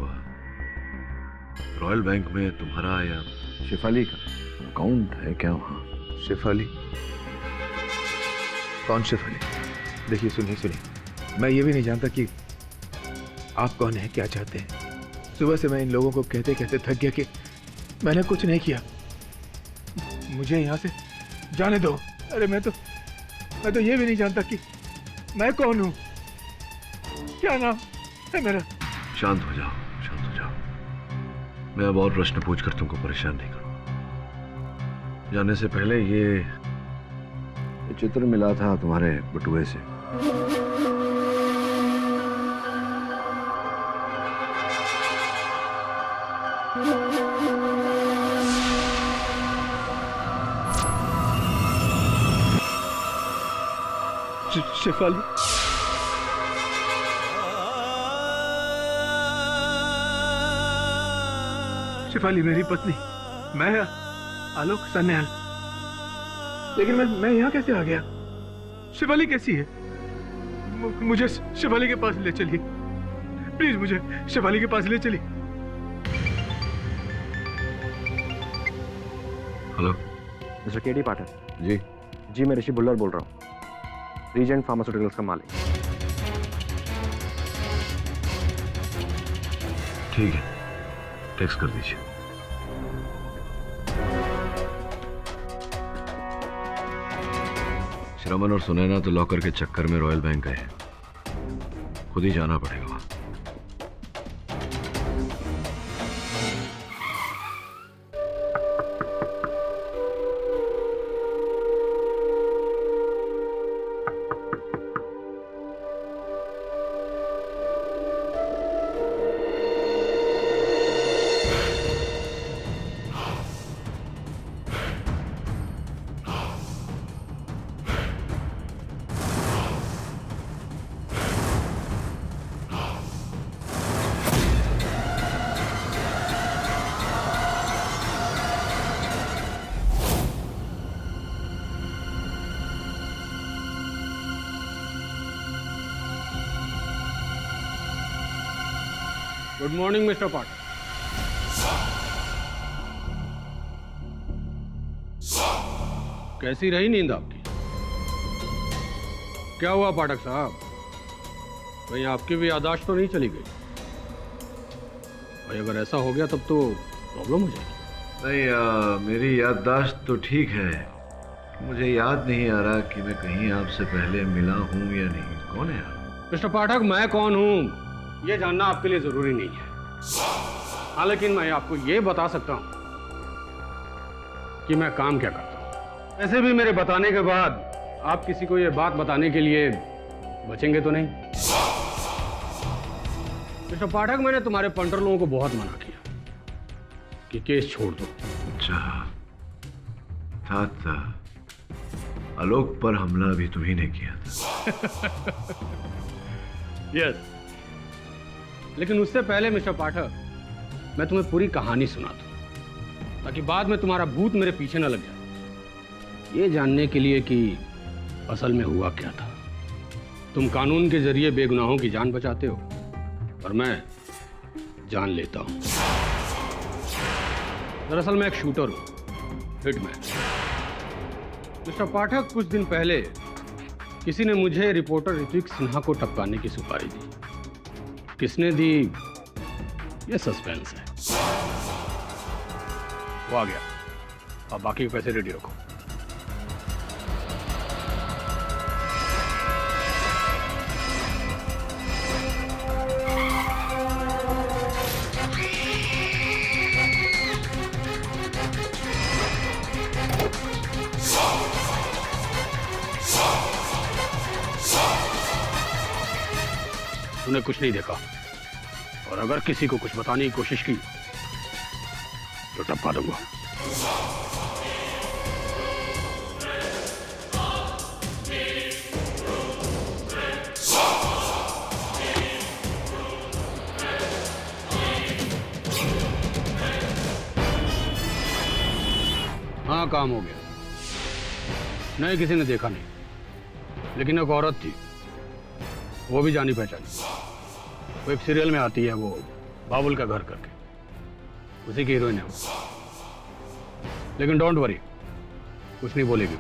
रॉयल बैंक में तुम्हारा या शेफाली का अकाउंट है क्या वहाँ? शेफाली? कौन शेफाली? देखिए, सुनिए, मैं ये भी नहीं जानता कि आप कौन है, क्या चाहते हैं। सुबह से मैं इन लोगों को कहते कहते थक गया कि मैंने कुछ नहीं किया, मुझे यहाँ से जाने दो। अरे मैं तो ये भी नहीं जानता कि मैं कौन हूँ, क्या नाम है मेरा। शांत हो जाओ, शांत हो जाओ। मैं अब और प्रश्न पूछकर तुमको परेशान नहीं करूँ। जाने से पहले ये चित्र मिला था तुम्हारे बटुए से। शेफाली? शिफाली मेरी पत्नी, मैं आलोक सान्याल। लेकिन मैं यहाँ कैसे आ गया? शिफाली कैसी है? मुझे शिफाली के पास ले चलिए प्लीज, मुझे शिफाली के पास ले चलिए। हेलो मिस्टर केडी पाठक। जी जी मैं ऋषि भुल्लर बोल रहा हूँ, रीजेंट फार्मास्यूटिकल्स का मालिक। ठीक है, टेक्स्ट कर दीजिए। श्रमन और सुनैना तो लॉकर के चक्कर में रॉयल बैंक गए हैं, खुद ही जाना पड़ेगा वहां। गुड मॉर्निंग मिस्टर पाठक। कैसी रही नींद आपकी? क्या हुआ पाठक साहब, कहीं आपकी भी याददाश्त तो नहीं चली गई? भाई अगर ऐसा हो गया तब तो प्रॉब्लम हो जाएगी। नहीं, मेरी याददाश्त तो ठीक है, मुझे याद नहीं आ रहा कि मैं कहीं आपसे पहले मिला हूं या नहीं। कौन है आप? मिस्टर पाठक, मैं कौन हूं ये जानना आपके लिए जरूरी नहीं है। हाँ, लेकिन मैं आपको ये बता सकता हूं कि मैं काम क्या करता हूं। ऐसे भी मेरे बताने के बाद आप किसी को ये बात बताने के लिए बचेंगे तो नहीं? मिस्टर पाठक, मैंने तुम्हारे पंटर लोगों को बहुत मना किया कि केस छोड़ दो। अच्छा, था आलोक पर हमला भी तुम्ही ने किया था। यस, लेकिन उससे पहले मिस्टर पाठक मैं तुम्हें पूरी कहानी सुना दूं, ताकि बाद में तुम्हारा भूत मेरे पीछे न लग जाए। ये जानने के लिए कि असल में हुआ क्या था। तुम कानून के जरिए बेगुनाहों की जान बचाते हो और मैं जान लेता हूं। दरअसल मैं एक शूटर हूं, हिटमैन। मिस्टर पाठक, कुछ दिन पहले किसी ने मुझे रिपोर्टर ऋत्विक सिन्हा को टपकाने की सुपारी दी। किसने दी ये सस्पेंस है। वो आ गया, अब बाकी के पैसे रेडी रखो। तूने कुछ नहीं देखा, और अगर किसी को कुछ बताने की कोशिश की तो टपका दूंगा। हाँ, काम हो गया। नहीं, किसी ने देखा नहीं, लेकिन एक औरत थी, वो भी जानी पहचानी। वो एक सीरियल में आती है, वो बाबुल का घर करके, उसी की हीरोइन है वो। लेकिन डोंट वरी, कुछ नहीं बोलेगी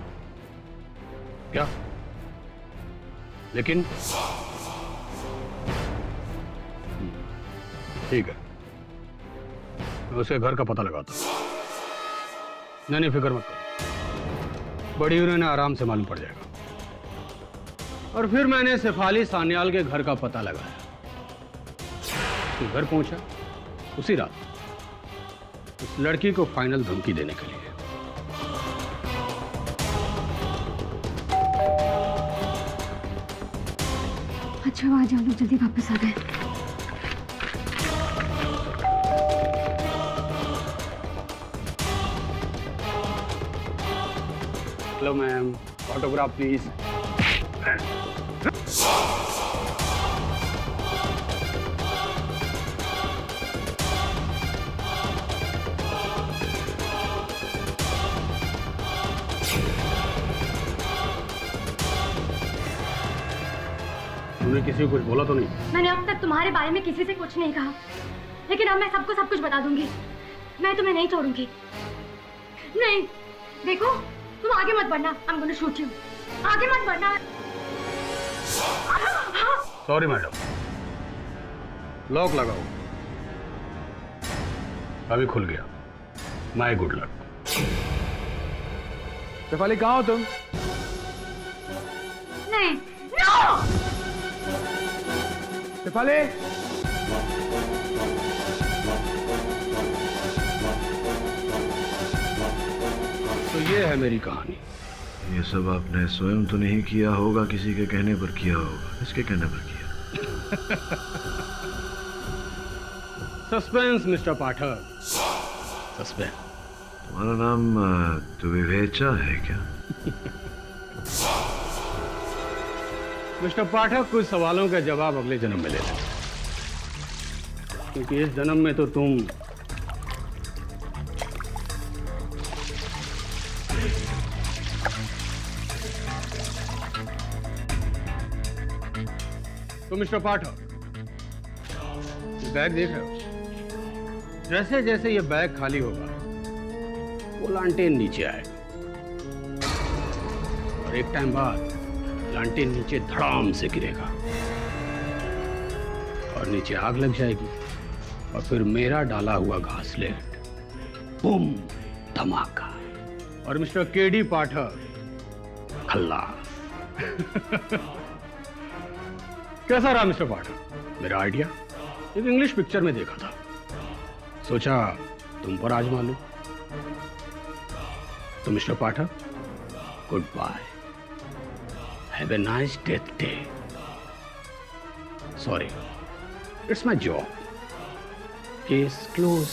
क्या? लेकिन ठीक है, मैं उसके घर का पता लगाता हूँ। नहीं, फिक्र मत करो, बड़ी हीरोइन आराम से मालूम पड़ जाएगा। और फिर मैंने शेफाली सान्याल के घर का पता लगाया। तो घर पहुंचा उसी रात उस लड़की को फाइनल धमकी देने के लिए। अच्छा, आज आप लोग जल्दी वापस आ गए। Hello ma'am, autograph please. तुमने किसी को कुछ बोला तो नहीं? मैंने अब तक तुम्हारे बारे में किसी से कुछ नहीं कहा, लेकिन अब मैं सबको सब कुछ बता दूंगी। मैं तुम्हें नहीं छोड़ूंगी। नहीं, देखो तुम आगे मत बढ़ना। I'm gonna shoot you. आगे मत बढ़ना। सॉरी मैडम, लॉक लगाओ। अभी खुल गया। My good luck. शेफाली कहाँ हो तुम? नहीं, नो! शेफाली! तो ये है मेरी कहानी। ये सब आपने स्वयं तो नहीं किया होगा, किसी के कहने पर किया होगा। इसके कहने पर किया। सस्पेंस मिस्टर पाठक, सस्पेंस। तुम्हारा नाम द्विवेचा है क्या? मिस्टर पाठक, कुछ सवालों का जवाब अगले जन्म में ले लेना, क्योंकि इस जन्म में तो तुम मिस्टर पाठक, ये बैग देख रहे हो? जैसे जैसे ये बैग खाली होगा वो लांटेन नीचे आएगा, और एक टाइम बाद लांटेन नीचे धड़ाम से गिरेगा और नीचे आग लग जाएगी, और फिर मेरा डाला हुआ घासलेट बूम धमाका, और मिस्टर केडी पाठक खल्लास। कैसा रहा मिस्टर पाठक मेरा आइडिया? एक इंग्लिश पिक्चर में देखा था, सोचा तुम पर आजमा लूं। तो mister Pathak, good bye, have a nice death day. Sorry, it's my job. Case close.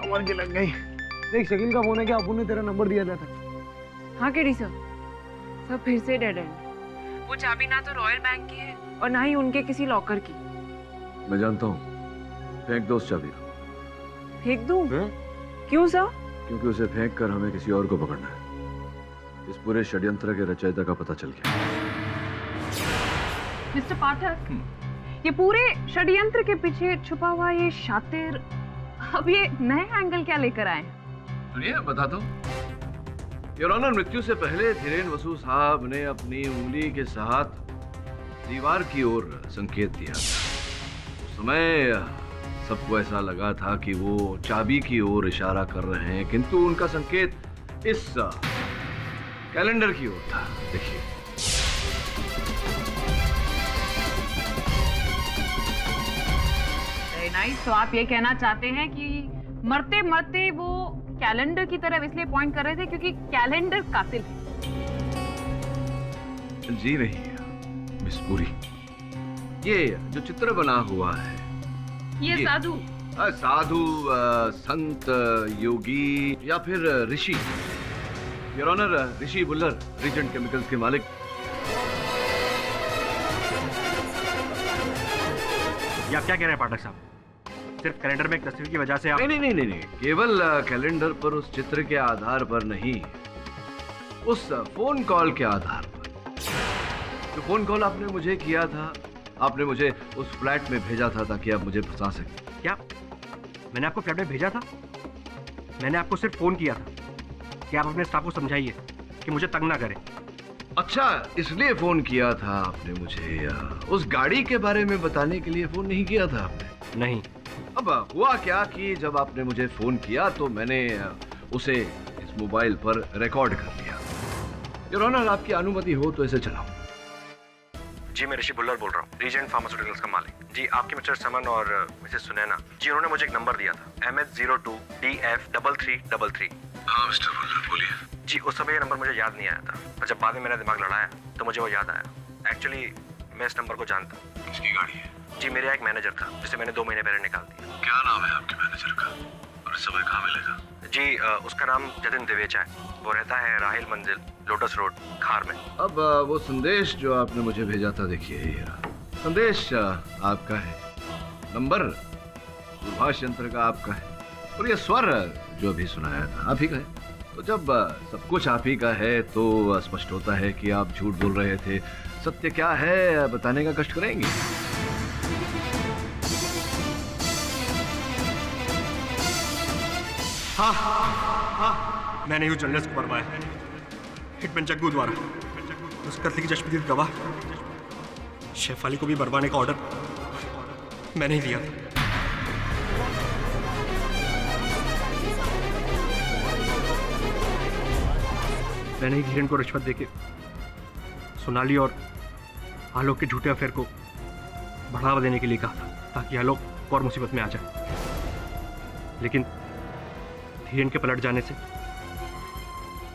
कमर की लग गई। देख शकील का फोन है, क्या अपुन ने तेरा नंबर दिया था? हाँ केडी सर, सब फिर से डेड एंड। वो चाबी ना तो रॉयल बैंक की है और ना ही उनके किसी लॉकर की। मैं जानता हूँ, फेंक दो उस चाबी को। फेंक दूँ? क्यों सर? क्योंकि उसे फेंक कर हमें किसी और को पकड़ना है। इस पूरे षड्यंत्र के रचयिता का पता चल गया। मिस्टर पाठक, ये पूरे षड्यंत्र के पीछे छुपा हुआ ये शातिर अब ये नए एंगल क्या लेकर आए? सुनिए, बता दो। योर ऑनर, मृत्यु से पहले धीरेन वसु साहब ने अपनी उंगली के साथ दीवार की ओर संकेत दिया। उस समय सबको ऐसा लगा था कि वो चाबी की ओर इशारा कर रहे हैं, किंतु उनका संकेत इस कैलेंडर की ओर था। देखिए, नाइस। तो आप ये कहना चाहते हैं कि मरते मरते वो कैलेंडर की तरफ इसलिए पॉइंट कर रहे थे क्योंकि कैलेंडर कातिल है? जी नहीं मिस पुरी, ये जो चित्र बना हुआ है ये साधु साधु संत योगी या फिर ऋषि, your honour Rishi Bullar, Regent Chemicals के मालिक। ये आप क्या कह रहे हैं पाठक साहब? सिर्फ कैलेंडर में एक तस्वीर की वजह से आप नहीं, केवल कैलेंडर पर उस चित्र के आधार पर नहीं, उस फोन कॉल के आधार पर। जो फोन कॉल आपने मुझे किया था, आपने मुझे उस फ्लैट में भेजा था ताकि आप मुझे फंसा सकें। क्या मैंने आपको फ्लैट में भेजा था? मैंने आपको सिर्फ फोन किया था कि आप अपने स्टाफ को समझाइए कि मुझे तंग ना करें। अच्छा, इसलिए फोन किया था आपने मुझे? उस गाड़ी के बारे में बताने के लिए फोन नहीं किया था आपने? नहीं। अब हुआ क्या कि जब आपने मुझे फोन किया तो मैंने उसे इस मोबाइल पर रिकॉर्ड कर लिया। योर ऑनर, आपकी अनुमति हो तो इसे चलाओ। जी, मैं ऋषि बुल्लर बोल रहा हूँ, रीजेंट फार्मास्यूटिकल्स का मालिक। जी, आपके मिस्टर समन और मिसेस सुनैना जी, उन्होंने मुझे एक नंबर दिया था, MH02DF3333। हाँ मिस्टर बुल्लर, बोलिए। जी, उस समय ये नंबर मुझे याद नहीं आया था, पर जब बाद में मेरा दिमाग लड़ाया तो मुझे वो याद आया। एक्चुअली मैं इस नंबर को जानता हूँ। किसकी गाड़ी है? जी, मेरे यहाँ एक मैनेजर था जिसे मैंने 2 महीने पहले निकाल दिया। क्या नाम है आपके मैनेजर का और इस समय कहाँ मिलेगा? जी, उसका नाम जतिन दिवेचा है। वो रहता है राहिल मंजिल, लोटस रोड, खार में। अब वो संदेश जो आपने मुझे भेजा था, देखिए ये संदेश आपका है, नंबर दूरभाष यंत्र का आपका है, और ये स्वर जो भी सुनाया था आप ही का है। तो जब सब कुछ आप ही का है तो स्पष्ट होता है कि आप झूठ बोल रहे थे। सत्य क्या है बताने का कष्ट करेंगे? हाँ, मैंने ही जर्नलिस्ट को मरवाया, हिटमैन जग्गू द्वारा। उस कत्ल की चश्मदीद गवाह शेफाली को भी मरवाने का ऑर्डर मैंने ही दिया था। मैंने ही धीरेन को रिश्वत देके सोनाली और आलोक के झूठे अफेयर को बढ़ावा देने के लिए कहा था ताकि आलोक और मुसीबत में आ जाए। लेकिन धीरेन के पलट जाने से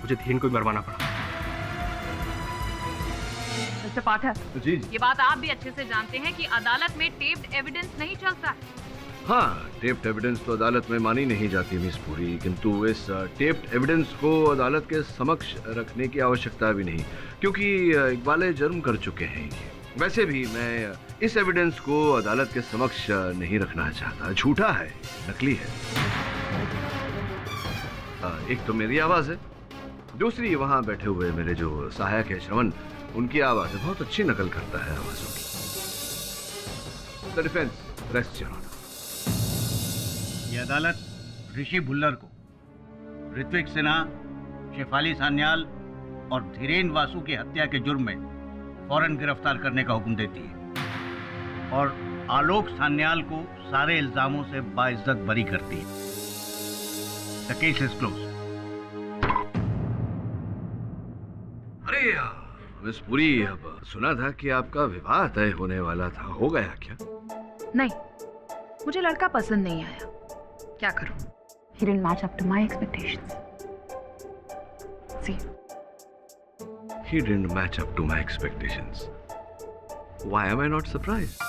मुझे धीरेन को ही मरवाना पड़ा। मिस्टर पाठक जी, ये बात आप भी अच्छे से जानते हैं कि अदालत में टेप्ड एविडेंस नहीं चलता है। हाँ, टेप्ड एविडेंस तो अदालत में मानी नहीं जाती मिस पूरी, किंतु इस टेप्ड एविडेंस को अदालत के समक्ष रखने की आवश्यकता भी नहीं, क्योंकि इकबाल जुर्म कर चुके हैं। वैसे भी मैं इस एविडेंस को अदालत के समक्ष नहीं रखना चाहता। झूठा है, नकली है। एक तो मेरी आवाज है, दूसरी वहां बैठे हुए मेरे जो सहायक है श्रवण, उनकी आवाज है, बहुत अच्छी नकल करता है आवाजों की। The defence rest your honour. ये अदालत ऋषि भुल्लर को ऋत्विक सिन्हा, शेफाली सान्याल और धीरेन वासु की हत्या के जुर्म में फौरन गिरफ्तार करने का हुक्म देती है और आलोक सान्याल को सारे इल्जामों से बाइज्जत बरी करती है। The case is close. अरे मिस पुरी, अब सुना था कि आपका विवाह तय होने वाला था, हो गया क्या? नहीं, मुझे लड़का पसंद नहीं आया। क्या करूं? He didn't match up to my expectations. See. He didn't match up to my expectations. Why am I not surprised?